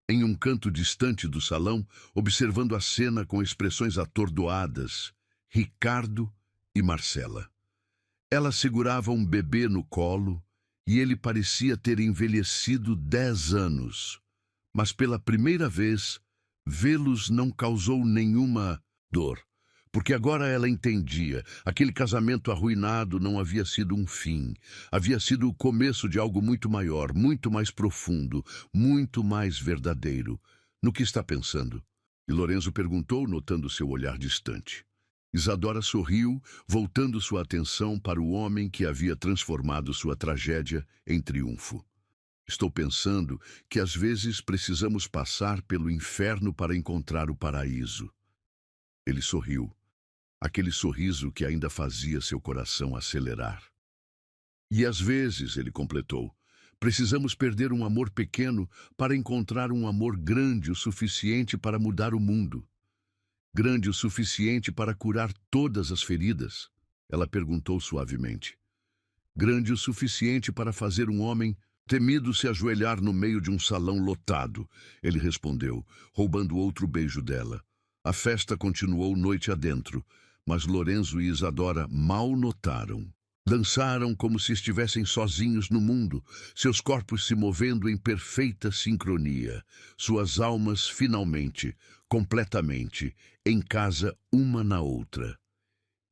Speaker 1: em um canto distante do salão, observando a cena com expressões atordoadas, Ricardo e Marcela. Ela segurava um bebê no colo e ele parecia ter envelhecido 10 anos. Mas pela primeira vez, vê-los não causou nenhuma dor. Porque agora ela entendia, aquele casamento arruinado não havia sido um fim, havia sido o começo de algo muito maior, muito mais profundo, muito mais verdadeiro. No que está pensando? E Lorenzo perguntou, notando seu olhar distante. Isadora sorriu, voltando sua atenção para o homem que havia transformado sua tragédia em triunfo. Estou pensando que às vezes precisamos passar pelo inferno para encontrar o paraíso. Ele sorriu. Aquele sorriso que ainda fazia seu coração acelerar. E às vezes, ele completou, precisamos perder um amor pequeno para encontrar um amor grande o suficiente para mudar o mundo. Grande o suficiente para curar todas as feridas? Ela perguntou suavemente. Grande o suficiente para fazer um homem temido se ajoelhar no meio de um salão lotado? Ele respondeu, roubando outro beijo dela. A festa continuou noite adentro, mas Lorenzo e Isadora mal notaram. Dançaram como se estivessem sozinhos no mundo, seus corpos se movendo em perfeita sincronia, suas almas finalmente, completamente, em casa uma na outra.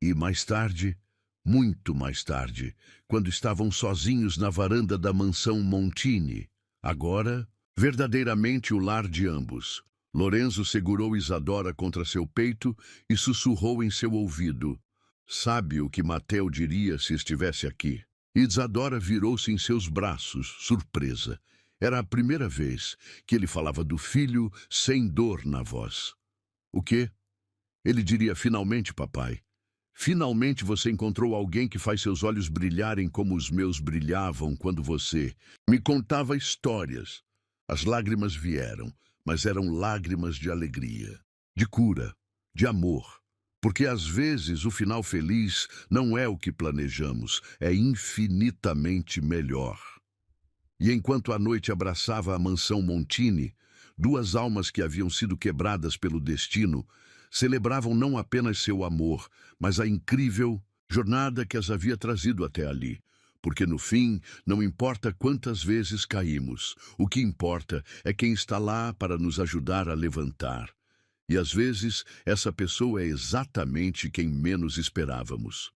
Speaker 1: E mais tarde, muito mais tarde, quando estavam sozinhos na varanda da mansão Montini, agora, verdadeiramente o lar de ambos, Lorenzo segurou Isadora contra seu peito e sussurrou em seu ouvido: "Sabe o que Mateo diria se estivesse aqui?" Isadora virou-se em seus braços, surpresa. Era a primeira vez que ele falava do filho sem dor na voz. "O quê?" Ele diria: "Finalmente, papai. Finalmente você encontrou alguém que faz seus olhos brilharem como os meus brilhavam quando você me contava histórias." As lágrimas vieram, mas eram lágrimas de alegria, de cura, de amor. Porque às vezes o final feliz não é o que planejamos, é infinitamente melhor. E enquanto a noite abraçava a mansão Montini, duas almas que haviam sido quebradas pelo destino celebravam não apenas seu amor, mas a incrível jornada que as havia trazido até ali. Porque no fim, não importa quantas vezes caímos, o que importa é quem está lá para nos ajudar a levantar. E às vezes, essa pessoa é exatamente quem menos esperávamos.